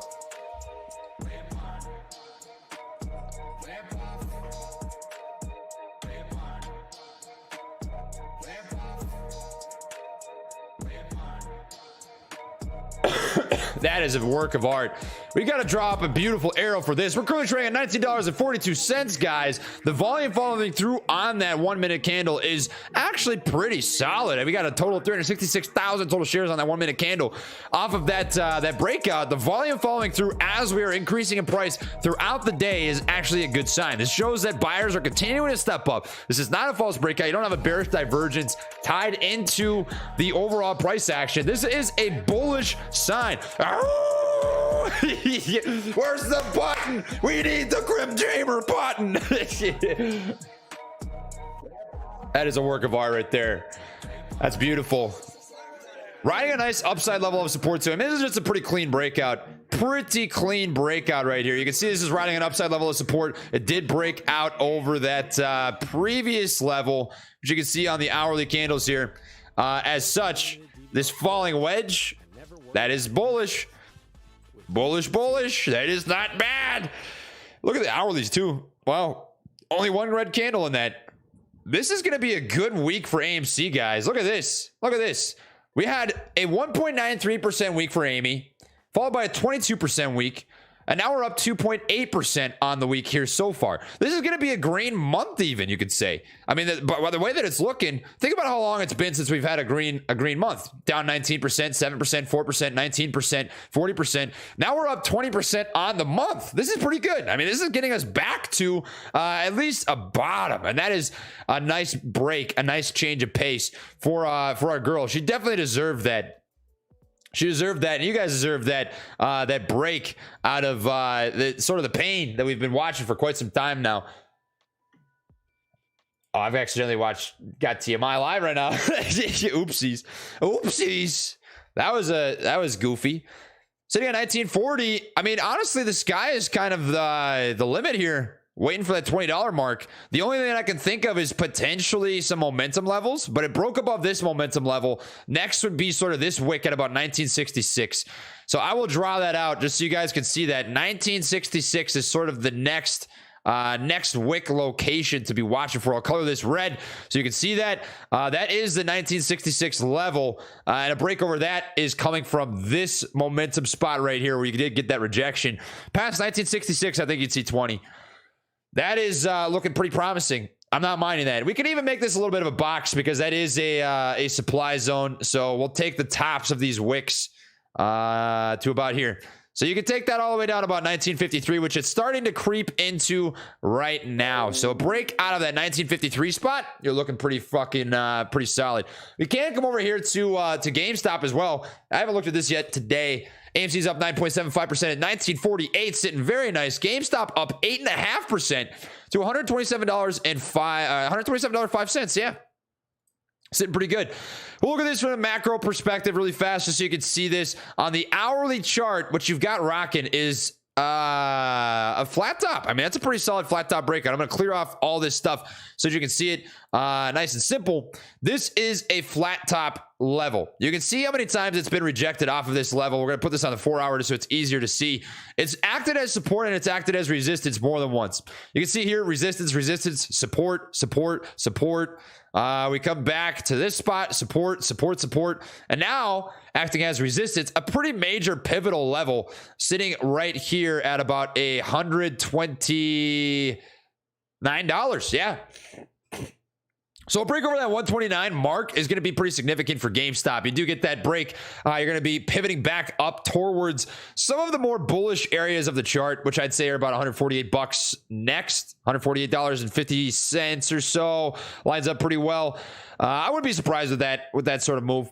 That is a work of art. We got to drop a beautiful arrow for this. We're currently trading at $19.42, guys. The volume following through on that 1 minute candle is actually pretty solid. We got a total of 366,000 total shares on that 1 minute candle. Off of that breakout, the volume following through as we are increasing in price throughout the day is actually a good sign. This shows that buyers are continuing to step up. This is not a false breakout. You don't have a bearish divergence tied into the overall price action. This is a bullish sign. Where's the button? We need the Crim Jamer button. That is a work of art right there. That's beautiful. Riding a nice upside level of support to him. This is just a pretty clean breakout. Pretty clean breakout right here. You can see this is riding an upside level of support. It did break out over that previous level, which you can see on the hourly candles here. As such, this falling wedge, that is bullish. Bullish. That is not bad. Look at the hourlies too. Wow. Only one red candle in that. This is going to be a good week for AMC, guys. Look at this. We had a 1.93% week for Amy, followed by a 22% week, And now we're up 2.8% on the week here so far. This is going to be a green month even, you could say. I mean, by the way that it's looking, think about how long it's been since we've had a green month. Down 19%, 7%, 4%, 19%, 40%. Now we're up 20% on the month. This is pretty good. I mean, this is getting us back to at least a bottom. And that is a nice break, a nice change of pace for our girl. She definitely deserved that. She deserved that, and you guys deserve that that break out of the pain that we've been watching for quite some time now. Oh, I've accidentally got TMI live right now. Oopsies. That was goofy. Sitting at 1940. I mean, honestly, the sky is kind of the limit here. Waiting for that $20 mark. The only thing I can think of is potentially some momentum levels, but it broke above this momentum level. Next would be sort of this wick at about 1966. So I will draw that out just so you guys can see that 1966 is sort of the next wick location to be watching for. I'll color this red so you can see that. That is the 1966 level, and a break over that is coming from this momentum spot right here where you did get that rejection. Past 1966, I think you'd see 20. That is looking pretty promising. I'm not minding that. We could even make this a little bit of a box because that is a supply zone. So we'll take the tops of these wicks to about here. So you can take that all the way down to about 1953, which it's starting to creep into right now. So a break out of that 1953 spot, you're looking pretty fucking pretty solid. We can come over here to GameStop as well. I haven't looked at this yet today. AMC's up 9.75% at 1948, sitting very nice. GameStop up 8.5% to $127.05. Yeah, sitting pretty good. We'll look at this from a macro perspective really fast just so you can see this. On the hourly chart, what you've got rocking is a flat top. I mean, that's a pretty solid flat top breakout. I'm going to clear off all this stuff so that you can see it nice and simple. This is a flat top level. You can see how many times it's been rejected off of this level. We're going to put this on the 4 hour so it's easier to see. It's acted as support and it's acted as resistance more than once. You can see here resistance, support. We come back to this spot, support, and now acting as resistance, a pretty major pivotal level sitting right here at about $129. Yeah. So a break over that 129 mark is going to be pretty significant for GameStop. You do get that break. You're going to be pivoting back up towards some of the more bullish areas of the chart, which I'd say are about $148 next. $148.50 or so. Lines up pretty well. I wouldn't be surprised with that sort of move.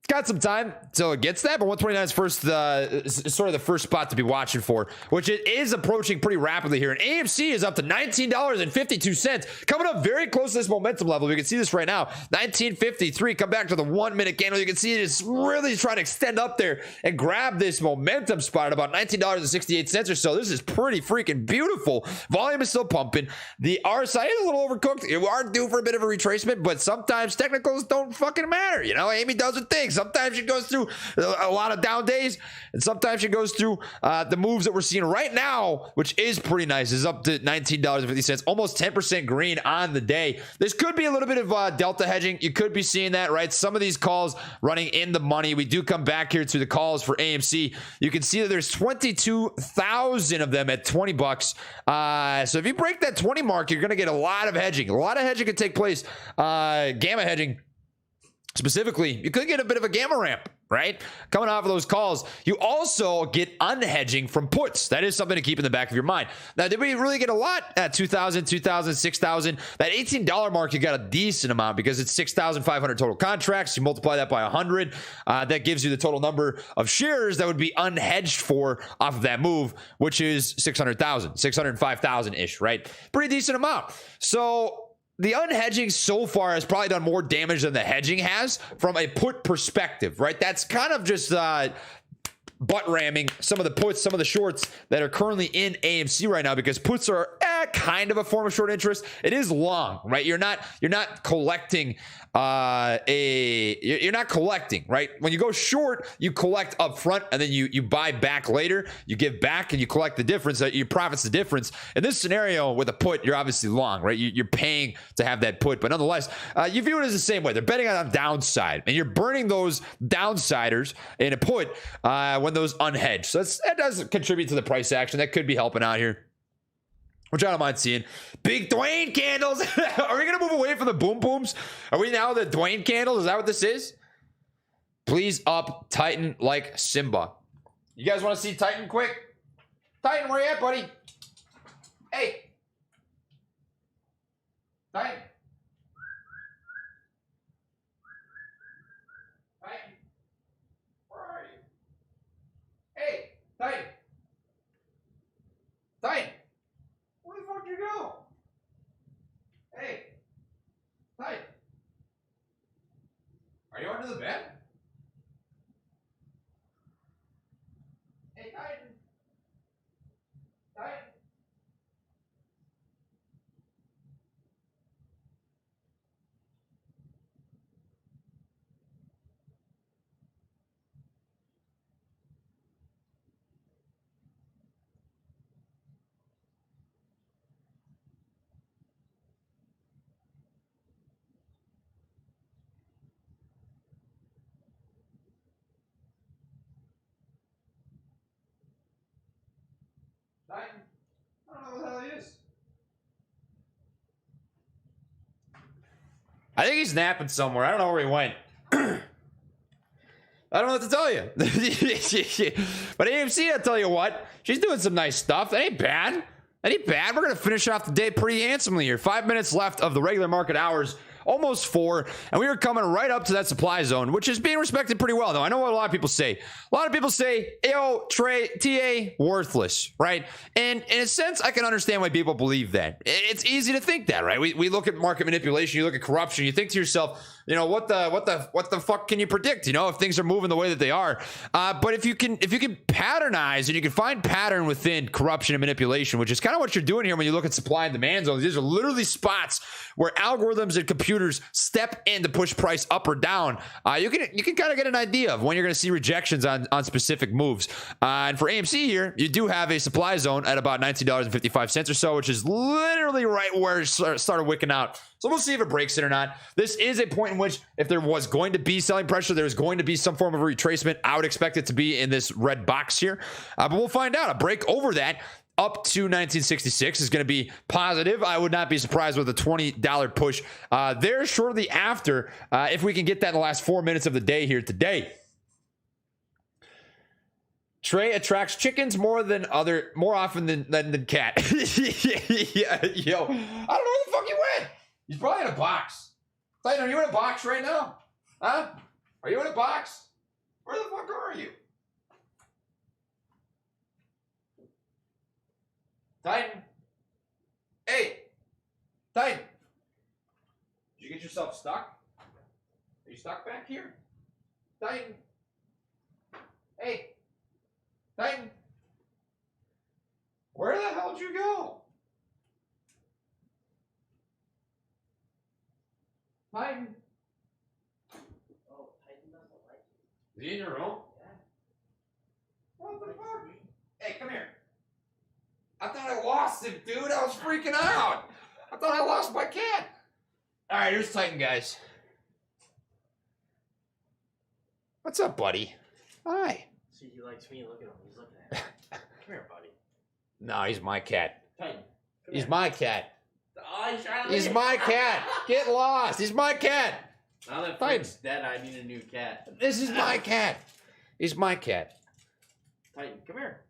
Got some time till it gets that, but 129 is sort of the first spot to be watching for, which it is approaching pretty rapidly here. And AMC is up to $19.52, coming up very close to this momentum level. We can see this right now, 1953. Come back to the 1 minute candle. You can see it is really trying to extend up there and grab this momentum spot at about $19.68 or so. This is pretty freaking beautiful. Volume is still pumping. The RSI is a little overcooked. You are due for a bit of a retracement, but sometimes technicals don't fucking matter. You know, Amy does her thing. Sometimes she goes through a lot of down days, and sometimes she goes through the moves that we're seeing right now, which is pretty nice. Is up to $19.50, almost 10% green on the day. This could be a little bit of delta hedging. You could be seeing that, right? Some of these calls running in the money. We do come back here to the calls for AMC. You can see that there's 22,000 of them at $20. So if you break that 20 mark, you're going to get a lot of hedging. A lot of hedging could take place. Gamma hedging. Specifically, you could get a bit of a gamma ramp, right? Coming off of those calls. You also get unhedging from puts. That is something to keep in the back of your mind. Now, did we really get a lot at 2,000, 2,000, 6,000? That $18 mark, you got a decent amount because it's 6,500 total contracts. You multiply that by 100. That gives you the total number of shares that would be unhedged for off of that move, which is 600,000, 605,000-ish, right? Pretty decent amount. So the unhedging so far has probably done more damage than the hedging has from a put perspective, right? That's kind of just butt ramming some of the puts, some of the shorts that are currently in AMC right now because puts are that kind of a form of short interest? It is long, right? You're not collecting you're not collecting, right? When you go short, you collect up front and then you buy back later. You give back and you collect the difference. Your profit's the difference. In this scenario with a put, you're obviously long, right? You're paying to have that put, but nonetheless, you view it as the same way. They're betting on downside, and you're burning those downsiders in a put when those unhedged. So that does contribute to the price action. That could be helping out here, which I don't mind seeing. Big Dwayne candles. Are we going to move away from the boom booms? Are we now the Dwayne candles? Is that what this is? Please up Titan like Simba. You guys want to see Titan quick? Titan, where you at, buddy? Hey. Titan. Titan. Where are you? Hey, Titan. Titan. Where the fuck did you go? Hey. Titan. Are you under the bed? Hey, Titan. Titan. Titan. I don't know what the hell he is. I think he's napping somewhere. I don't know where he went. I don't know what to tell you. But AMC, I'll tell you what, she's doing some nice stuff. That ain't bad. That ain't bad. We're going to finish off the day pretty handsomely here. 5 minutes left of the regular market hours. Almost 4, and we are coming right up to that supply zone, which is being respected pretty well. Though I know what a lot of people say. A lot of people say, "Yo, Trey, TA, worthless," right? And in a sense, I can understand why people believe that. It's easy to think that, right? We look at market manipulation, you look at corruption, you think to yourself, you know, what the fuck can you predict? You know, if things are moving the way that they are. But if you can patternize and you can find pattern within corruption and manipulation, which is kind of what you're doing here when you look at supply and demand zones. These are literally spots where algorithms and computers step in to push price up or down. You can kind of get an idea of when you're going to see rejections on specific moves. And for AMC here, you do have a supply zone at about $19.55 or so, which is literally right where it started wicking out. So we'll see if it breaks it or not. This is a point in which if there was going to be selling pressure, there's going to be some form of retracement. I would expect it to be in this red box here. But we'll find out. A break over that up to 1966 is going to be positive. I would not be surprised with a $20 push there shortly after if we can get that in the last 4 minutes of the day here today. Trey attracts chickens more often than cat. Yeah, yo, I don't know where the fuck he went. He's probably in a box. Titan, are you in a box right now? Huh? Are you in a box? Where the fuck are you? Titan. Hey. Titan. Did you get yourself stuck? Are you stuck back here? Titan. Hey. Titan. Where the hell did you go? Titan. Oh, Titan doesn't like you. Is he in your room? Yeah. What the fuck? Hey, come here. I thought I lost him, dude. I was freaking out. I thought I lost my cat. All right, here's Titan, guys. What's up, buddy? Hi. See, he likes me. Look at him. He's looking at me. Come here, buddy. No, he's my cat. Titan. He's my cat. Oh, he's trying to He's my cat. Get lost. He's my cat. Now that Frank's dead, I need a new cat. This is my cat. He's my cat. Titan, come here.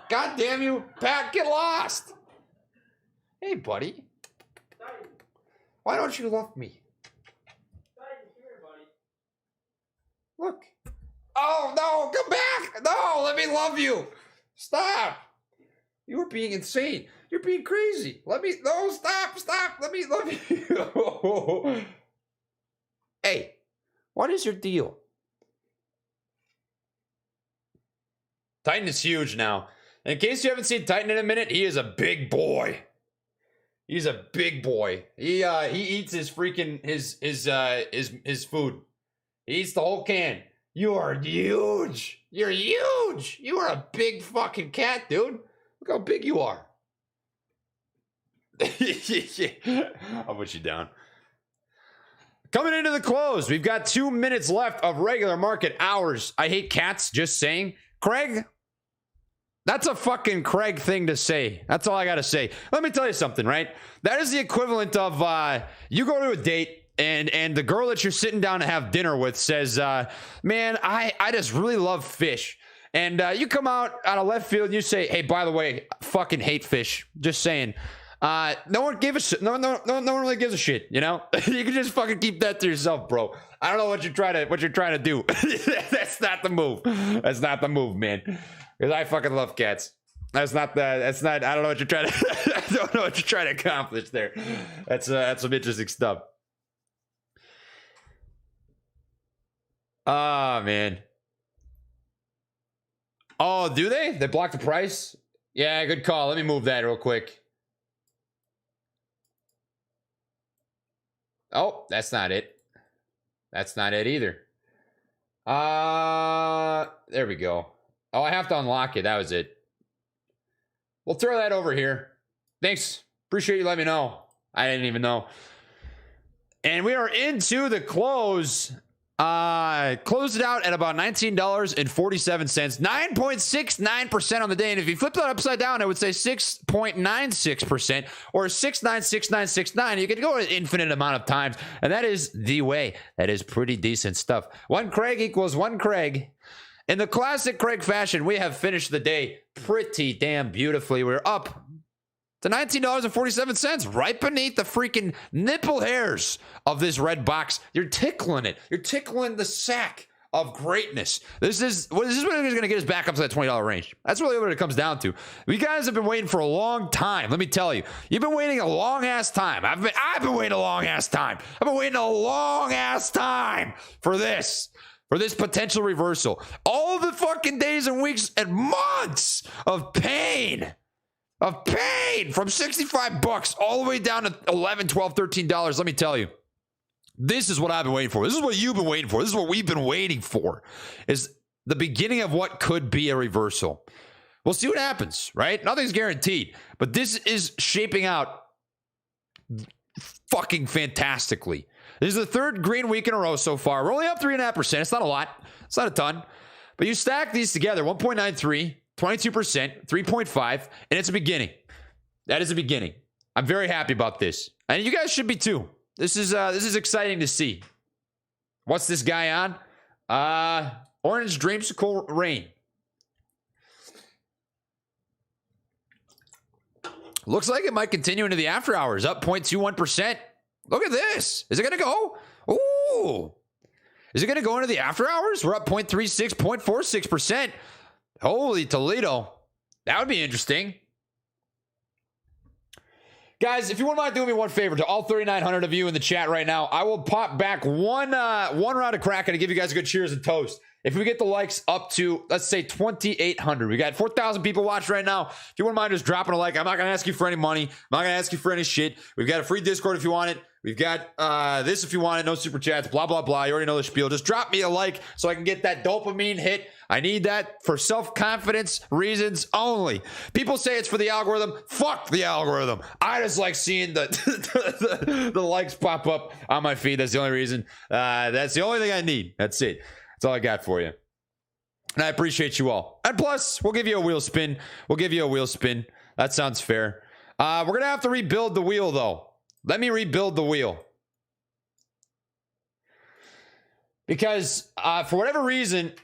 God damn you, Pat, get lost. Hey, buddy. Titan. Why don't you love me? Titan, come here, buddy. Look. Oh, no, come back. No, let me love you. Stop. You are being insane. You're being crazy. No, stop. Let me love you. Hey, what is your deal? Titan is huge now. In case you haven't seen Titan in a minute, he is a big boy. He's a big boy. He eats his freaking his food. He eats the whole can. You are huge. You're huge. You are a big fucking cat, dude. Look how big you are. I'll put you down. Coming into the close, we've got 2 minutes left of regular market hours. I hate cats, just saying. Craig, that's a fucking Craig thing to say. That's all I gotta say. Let me tell you something, right? That is the equivalent of you go to a date and the girl that you're sitting down to have dinner with says, man, I just really love fish. And you come out of left field and you say, hey, by the way, I fucking hate fish. Just saying. No one gave a shit. No one really gives a shit. You know, you can just fucking keep that to yourself, bro. I don't know what you're trying to do. That's not the move. That's not the move, man. Because I fucking love cats. That's not. I don't know what you're trying to. I don't know what you're trying to accomplish there. That's some interesting stuff. Ah, man. Oh, do they? They blocked the price? Yeah, good call. Let me move that real quick. Oh, that's not it. That's not it either. There we go. Oh, I have to unlock it. That was it. We'll throw that over here. Thanks. Appreciate you letting me know. I didn't even know. And we are into the close. Closed it out at about $19.47, 9.69% on the day. And if you flip that upside down, I would say 6.96% or 696969. You could go an infinite amount of times, and that is the way. That is pretty decent stuff. One Craig equals one Craig. In the classic Craig fashion, we have finished the day pretty damn beautifully. We're up to $19.47, right beneath the freaking nipple hairs of this red box. You're tickling it. You're tickling the sack of greatness. This is what is going to get us back up to that $20 range. That's really what it comes down to. You guys have been waiting for a long time. Let me tell you, you've been waiting a long ass time. I've been waiting a long ass time. I've been waiting a long ass time for this. For this potential reversal. All the fucking days and weeks and months of pain. From $65 all the way down to $11, $12, $13. Let me tell you, this is what I've been waiting for. This is what you've been waiting for. This is what we've been waiting for, is the beginning of what could be a reversal. We'll see what happens, right? Nothing's guaranteed, but this is shaping out fucking fantastically. This is the third green week in a row so far. We're only up 3.5%. It's not a lot. It's not a ton, but you stack these together, 1.93, 22%, 3.5, and it's a beginning. That is a beginning. I'm very happy about this. And you guys should be too. This is exciting to see. What's this guy on? Orange Dreamsicle Rain. Looks like it might continue into the after hours, up 0.21%. Look at this. Is it going to go? Ooh. Is it going to go into the after hours? We're up 0.36, 0.46%. Holy Toledo. That would be interesting. Guys, if you wouldn't mind doing me one favor, to all 3,900 of you in the chat right now, I will pop back one round of crack and give you guys a good cheers and toast. If we get the likes up to, let's say, 2,800. We got 4,000 people watching right now. If you wouldn't mind just dropping a like, I'm not going to ask you for any money. I'm not going to ask you for any shit. We've got a free Discord if you want it. We've got this if you want it. No super chats, blah, blah, blah. You already know the spiel. Just drop me a like so I can get that dopamine hit. I need that for self-confidence reasons only. People say it's for the algorithm. Fuck the algorithm. I just like seeing the likes pop up on my feed. That's the only reason. That's the only thing I need. That's it. That's all I got for you. And I appreciate you all. And plus, we'll give you a wheel spin. That sounds fair. We're going to have to rebuild the wheel, though. Let me rebuild the wheel. Because for whatever reason,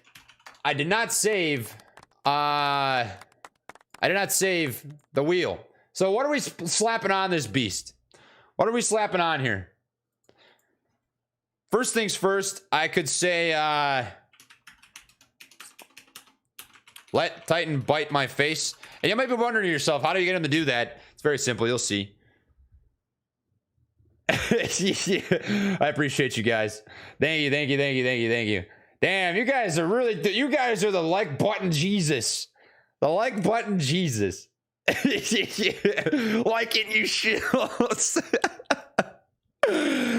I did not save the wheel. So what are we slapping on this beast? What are we slapping on here? First things first, I could say, let Titan bite my face. And you might be wondering to yourself, how do you get him to do that? It's very simple. You'll see. I appreciate you guys. Thank you. Damn, you guys are the like button Jesus. The like button, Jesus. Liking you shills.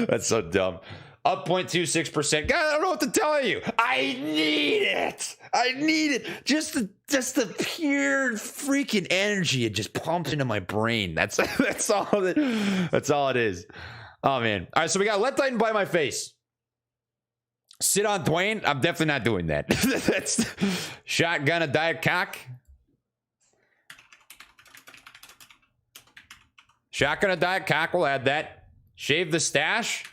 That's so dumb. Up 0.26%. God, I don't know what to tell you. I need it. I need it. Just the pure freaking energy it just pumps into my brain. That's all it is. Oh man. All right, so we got let Titan bite my face. Sit on Dwayne. I'm definitely not doing that. That's shotgun a diet cock. Shotgun a diet cock. We'll add that. Shave the stash.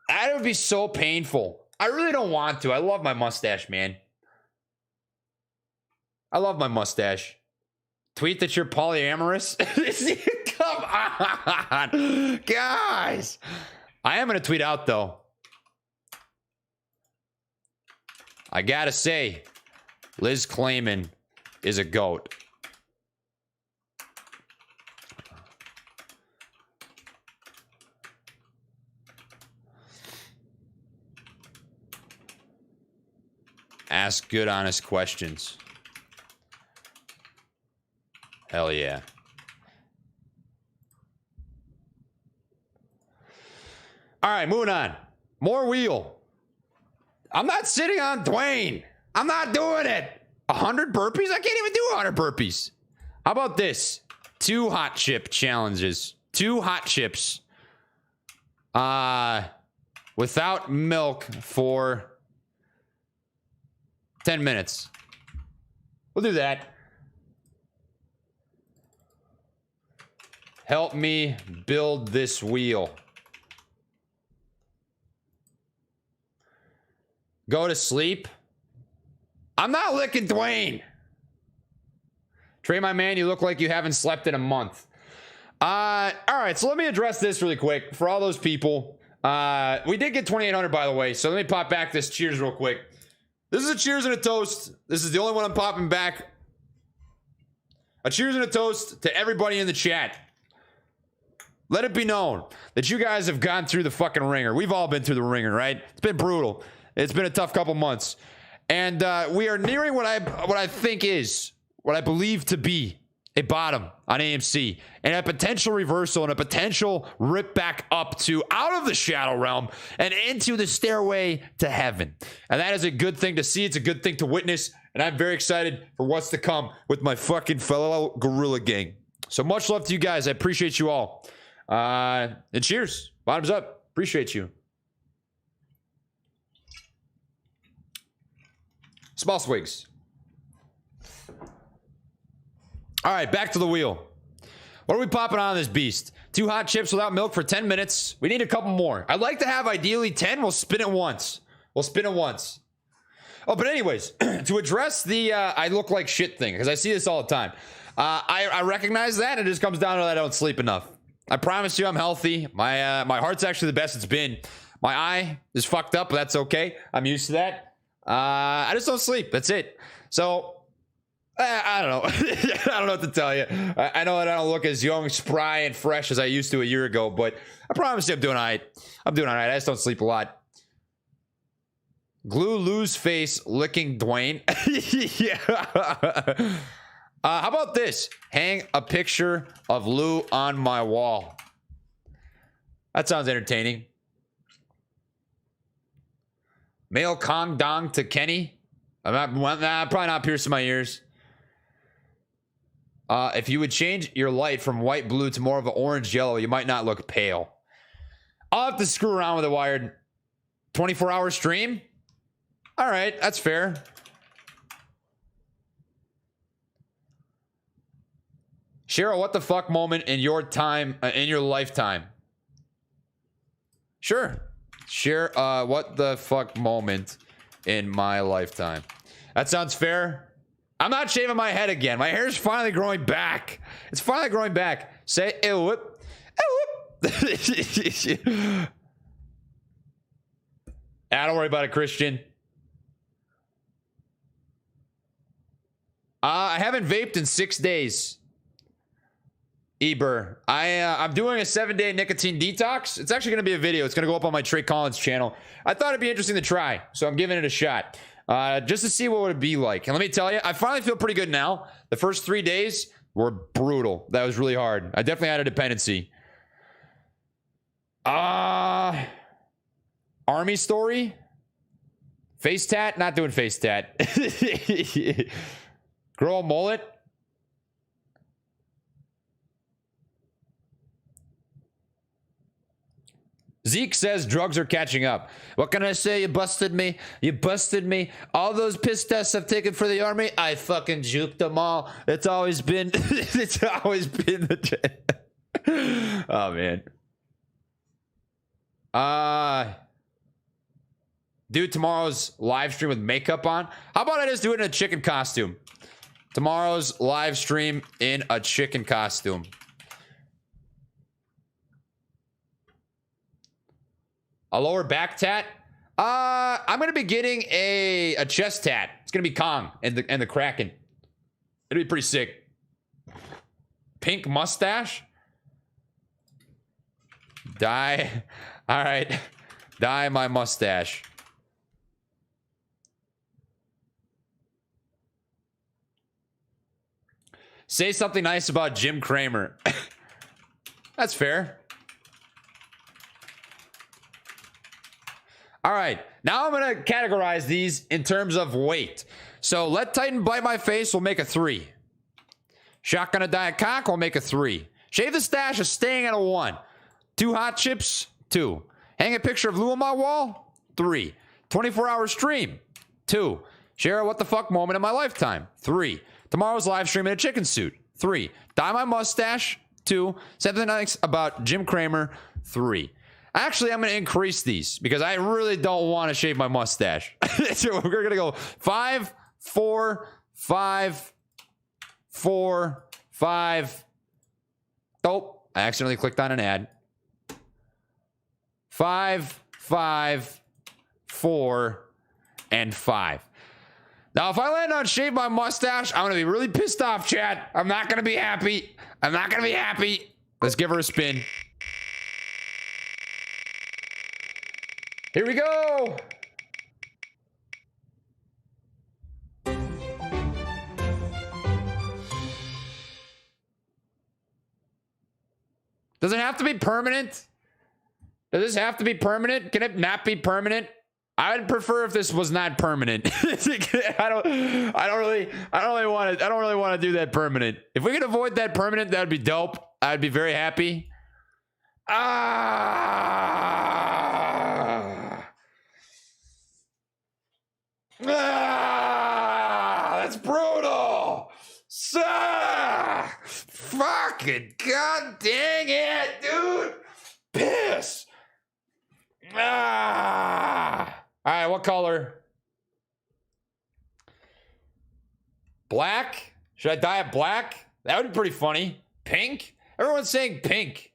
That would be so painful. I really don't want to. I love my mustache, man. I love my mustache. Tweet that you're polyamorous. Come on, guys. I am going to tweet out, though. I got to say, Liz Clayman is a goat. Ask good, honest questions. Hell yeah. All right, moving on. More wheel. I'm not sitting on Dwayne. I'm not doing it. 100 burpees? I can't even do 100 burpees. How about this? 2 hot chip challenges. 2 hot chips. Without milk for 10 minutes. We'll do that. Help me build this wheel. Go to sleep. I'm not licking Dwayne. Trey, my man, you look like you haven't slept in a month. All right, so let me address this really quick for all those people. We did get 2,800, by the way, so let me pop back this cheers real quick. This is a cheers and a toast. This is the only one I'm popping back. A cheers and a toast to everybody in the chat. Let it be known that you guys have gone through the fucking ringer. We've all been through the ringer, right? It's been brutal. It's been a tough couple months. And we are nearing what I think is, what I believe to be a bottom on AMC, and a potential reversal and a potential rip back up to out of the shadow realm and into the stairway to heaven. And that is a good thing to see. It's a good thing to witness. And I'm very excited for what's to come with my fucking fellow gorilla gang. So much love to you guys. I appreciate you all. And cheers. Bottoms up. Appreciate you. Small swigs. All right, back to the wheel. What are we popping on this beast? 2 hot chips without milk for 10 minutes. We need a couple more. I'd like to have ideally 10. We'll spin it once. Oh, but anyways, to address the I look like shit thing, because I see this all the time. I recognize that. It just comes down to that I don't sleep enough. I promise you I'm healthy. My heart's actually the best it's been. My eye is fucked up, but that's okay. I'm used to that. I just don't sleep. That's it. So I don't know. I don't know what to tell you. I know that I don't look as young, spry, and fresh as I used to a year ago, but I promise you I'm doing all right. I just don't sleep a lot. Glue Lou's face licking Dwayne. Yeah. How about this? Hang a picture of Lou on my wall. That sounds entertaining. Mail Kong Dong to Kenny. Probably not piercing my ears. If you would change your light from white blue to more of an orange yellow, you might not look pale. I'll have to screw around with a wired 24-hour stream. All right, that's fair. Cheryl, what the fuck moment in your time, in your lifetime? Sure. Share what the fuck moment in my lifetime. That sounds fair. I'm not shaving my head again. My hair's finally growing back. It's finally growing back. Say ew whoop. Ew whoop. Don't worry about it, Christian. I haven't vaped in 6 days. Eber, I'm doing a 7-day nicotine detox. It's actually going to be a video. It's going to go up on my Trey Collins channel. I thought it'd be interesting to try, so I'm giving it a shot. just to see what it would be like. And let me tell you, I finally feel pretty good now. The first 3 days were brutal. That was really hard. I definitely had a dependency. Army story? Face tat? Not doing face tat. Grow a mullet? Zeke says drugs are catching up. What can I say? You busted me. You busted me. All those piss tests I've taken for the army, I fucking juked them all. It's always been it's always been the oh man. Do tomorrow's live stream with makeup on. How about I just do it in a chicken costume? Tomorrow's live stream in a chicken costume. A lower back tat? I'm gonna be getting a chest tat. It's gonna be Kong and the Kraken. It'll be pretty sick. Pink mustache? Dye. All right. Dye my mustache. Say something nice about Jim Cramer. That's fair. All right, now I'm gonna categorize these in terms of weight. So let Titan bite my face will make a 3. Shotgun a diet cock will make a 3. Shave the stash is staying at a 1. 2 hot chips, 2. Hang a picture of Lou on my wall, 3. 24-hour stream, 2. Share a what the fuck moment in my lifetime, 3. Tomorrow's live stream in a chicken suit, 3. Dye my mustache, 2. Something nice about Jim Cramer, 3. Actually, I'm going to increase these because I really don't want to shave my mustache. So we're going to go 5, 4, 5, 4, 5. Oh, I accidentally clicked on an ad. 5, 5, 4, and 5. Now, if I land on shave my mustache, I'm going to be really pissed off, chat. I'm not going to be happy. I'm not going to be happy. Let's give her a spin. Here we go. Does it have to be permanent? Does this have to be permanent? Can it not be permanent? I would prefer if this was not permanent. I don't really want to do that permanent. If we could avoid that permanent, that would be dope. I'd be very happy. That's brutal. Fucking god dang it, dude. Piss. All right, what color? Black? Should I dye it black? That would be pretty funny. Pink? Everyone's saying pink.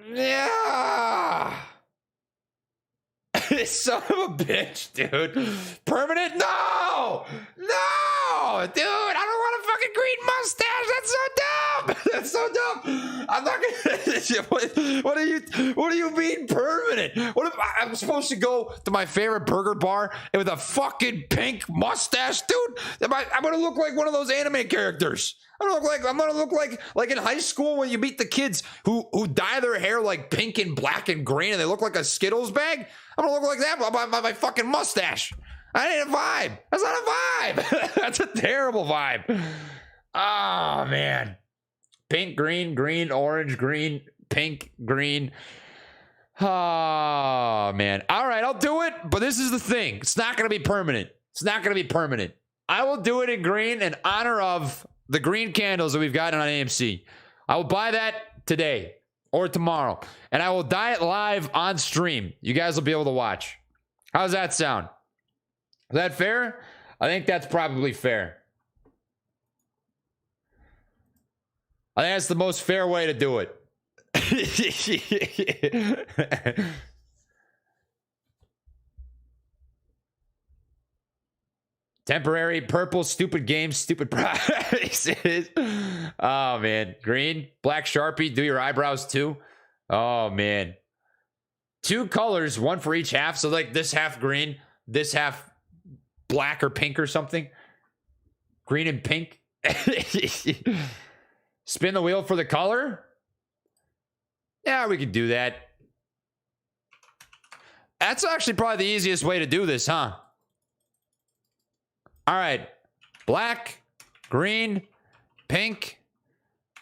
Yeah. Son of a bitch, dude. Permanent? No! No! Dude, I don't want a fucking green mustache. That's so dumb. That's so dumb. I'm not gonna. What do you mean permanent? What if I'm supposed to go to my favorite burger bar and with a fucking pink mustache, dude? I'm gonna look like one of those anime characters. I'm gonna look like in high school when you meet the kids who dye their hair like pink and black and green and they look like a Skittles bag. I'm gonna look like that by my fucking mustache. I need a vibe. That's not a vibe. That's a terrible vibe. Oh man. Pink, green, green, orange, green, pink, green. Oh man. All right, I'll do it, but this is the thing. It's not gonna be permanent. It's not gonna be permanent. I will do it in green in honor of the green candles that we've gotten on AMC. I will buy that today or tomorrow, and I will dye it live on stream. You guys will be able to watch. How's that sound? Is that fair? I think that's probably fair. I think that's the most fair way to do it. Temporary purple, stupid games, stupid prices. Oh man, green, black Sharpie. Do your eyebrows too. Oh man, 2 colors, 1 for each half. So like this half green, this half black or pink or something. Green and pink. Spin the wheel for the color. Yeah, we could do that. That's actually probably the easiest way to do this, huh? All right. Black, green, pink,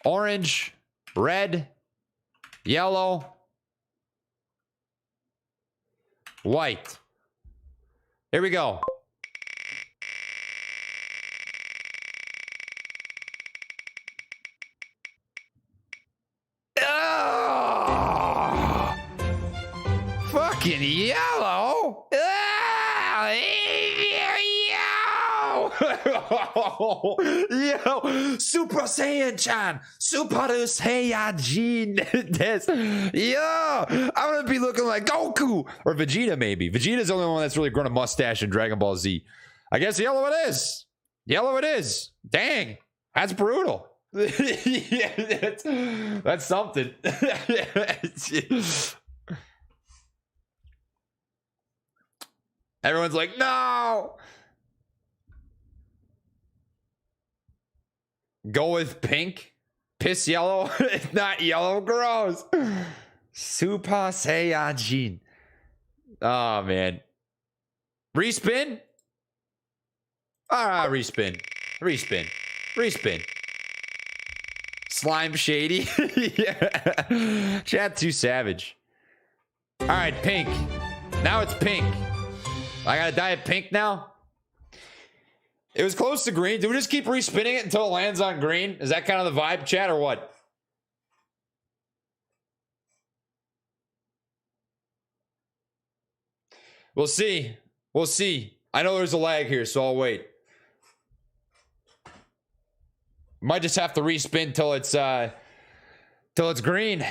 orange, red, yellow, white. Here we go. Oh! Fucking yellow. Yo, Super Saiyan-chan, Super Saiyajin. This, yo, I'm gonna be looking like Goku or Vegeta. Maybe Vegeta's the only one that's really grown a mustache in Dragon Ball Z. I guess yellow it is. Yellow it is. Dang, that's brutal. Yeah, that's something. Everyone's like, no. Go with pink. Piss yellow. It's not yellow. Gross. Super Saiyajin. Oh, man. Respin? Ah, respin. Respin. Respin. Slime shady. Yeah. Chat too savage. All right, pink. Now it's pink. I gotta dye it pink now. It was close to green. Do we just keep respinning it until it lands on green? Is that kind of the vibe, chat, or what? We'll see. We'll see. I know there's a lag here, so I'll wait. Might just have to respin till it's green.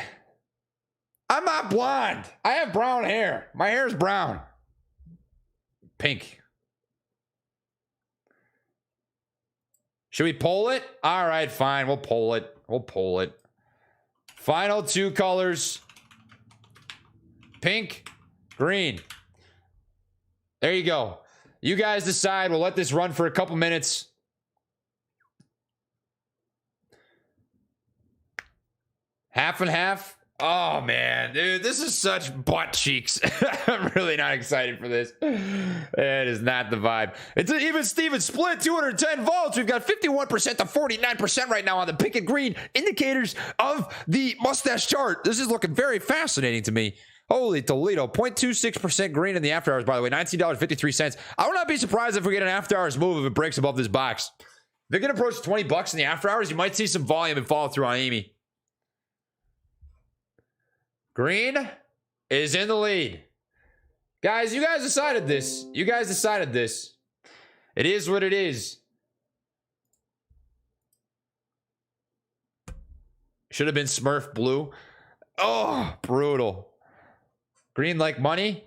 I'm not blonde. I have brown hair. My hair is brown. Pink. Should we poll it? All right, fine. We'll poll it. We'll poll it. Final 2 colors. Pink, green. There you go. You guys decide. We'll let this run for a couple minutes. Half and half. Oh, man. Dude, this is such butt cheeks. I'm really not excited for this. It is not the vibe. It's an even Steven split, 210 volts. We've got 51% to 49% right now on the pink and green indicators of the mustache chart. This is looking very fascinating to me. Holy Toledo. 0.26% green in the after hours, by the way. $19.53. I would not be surprised if we get an after hours move if it breaks above this box. If they're going to approach $20 in the after hours, you might see some volume and follow through on Amy. Green is in the lead. Guys, you guys decided this. You guys decided this. It is what it is. Should have been Smurf blue. Oh, brutal. Green like money.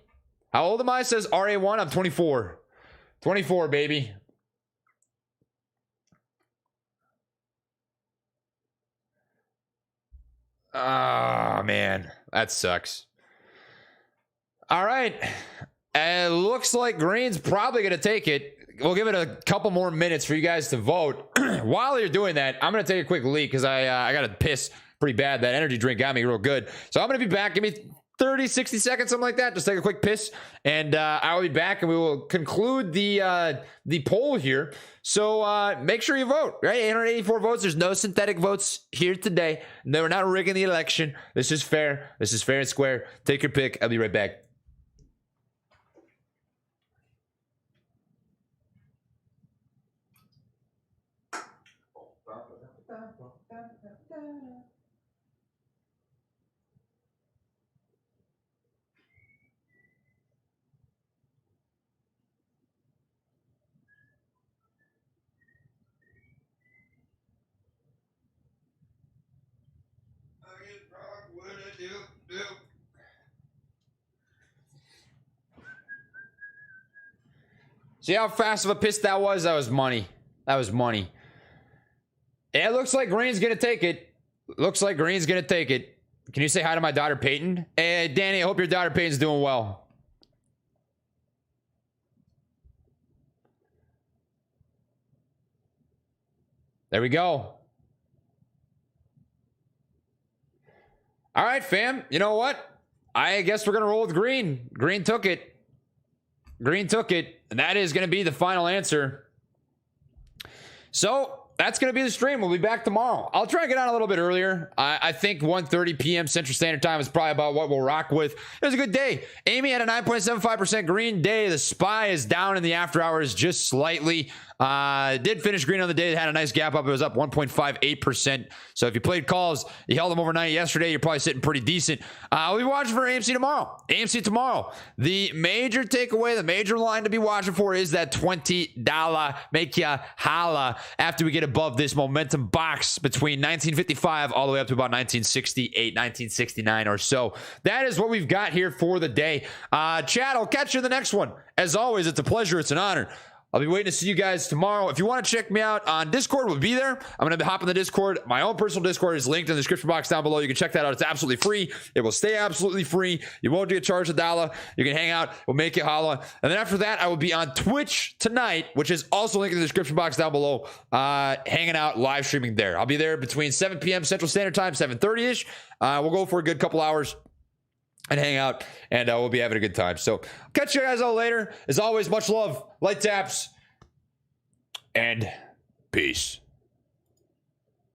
How old am I? It says RA1. I'm 24. 24, baby. Ah, man. That sucks. All right. It looks like green's probably going to take it. We'll give it a couple more minutes for you guys to vote. While you're doing that, I'm going to take a quick leak because I got to piss pretty bad. That energy drink got me real good. So I'm going to be back. Give me 30, 60 seconds, something like that. Just take a quick piss. And I will be back and we will conclude the poll here. So make sure you vote, right? 884 votes. There's no synthetic votes here today. No, we're not rigging the election. This is fair. This is fair and square. Take your pick. I'll be right back. See how fast of a piss that was? That was money. That was money. It looks like green's gonna take it. Looks like green's gonna take it. Can you say hi to my daughter, Peyton? Hey, Danny, I hope your daughter, Peyton's doing well. There we go. All right, fam. You know what? I guess we're going to roll with green. Green took it. Green took it. And that is going to be the final answer. So that's going to be the stream. We'll be back tomorrow. I'll try and get on a little bit earlier. I think 1:30 p.m. Central Standard Time is probably about what we'll rock with. It was a good day. Amy had a 9.75% green day. The SPY is down in the after hours just slightly. Did finish green on the day. It had a nice gap up. It was up 1.58%. So if you played calls, you held them overnight yesterday, you're probably sitting pretty decent. We'll be watching for AMC tomorrow. AMC tomorrow. The major takeaway, the major line to be watching for is that $20 make ya holla after we get above this momentum box between 1955 all the way up to about 1968, 1969 or so. That is what we've got here for the day. Chad, I'll catch you in the next one. As always, it's a pleasure. It's an honor. I'll be waiting to see you guys tomorrow. If you want to check me out on Discord, we'll be there. I'm going to hop on the Discord. My own personal Discord is linked in the description box down below. You can check that out. It's absolutely free. It will stay absolutely free. You won't get charged $1. You can hang out. We'll make it holla. And then after that, I will be on Twitch tonight, which is also linked in the description box down below, hanging out, live streaming there. I'll be there between 7 p.m. Central Standard Time, 7:30-ish. We'll go for a good couple hours and hang out, and we'll be having a good time. So catch you guys all later. As always, much love, light taps, and peace.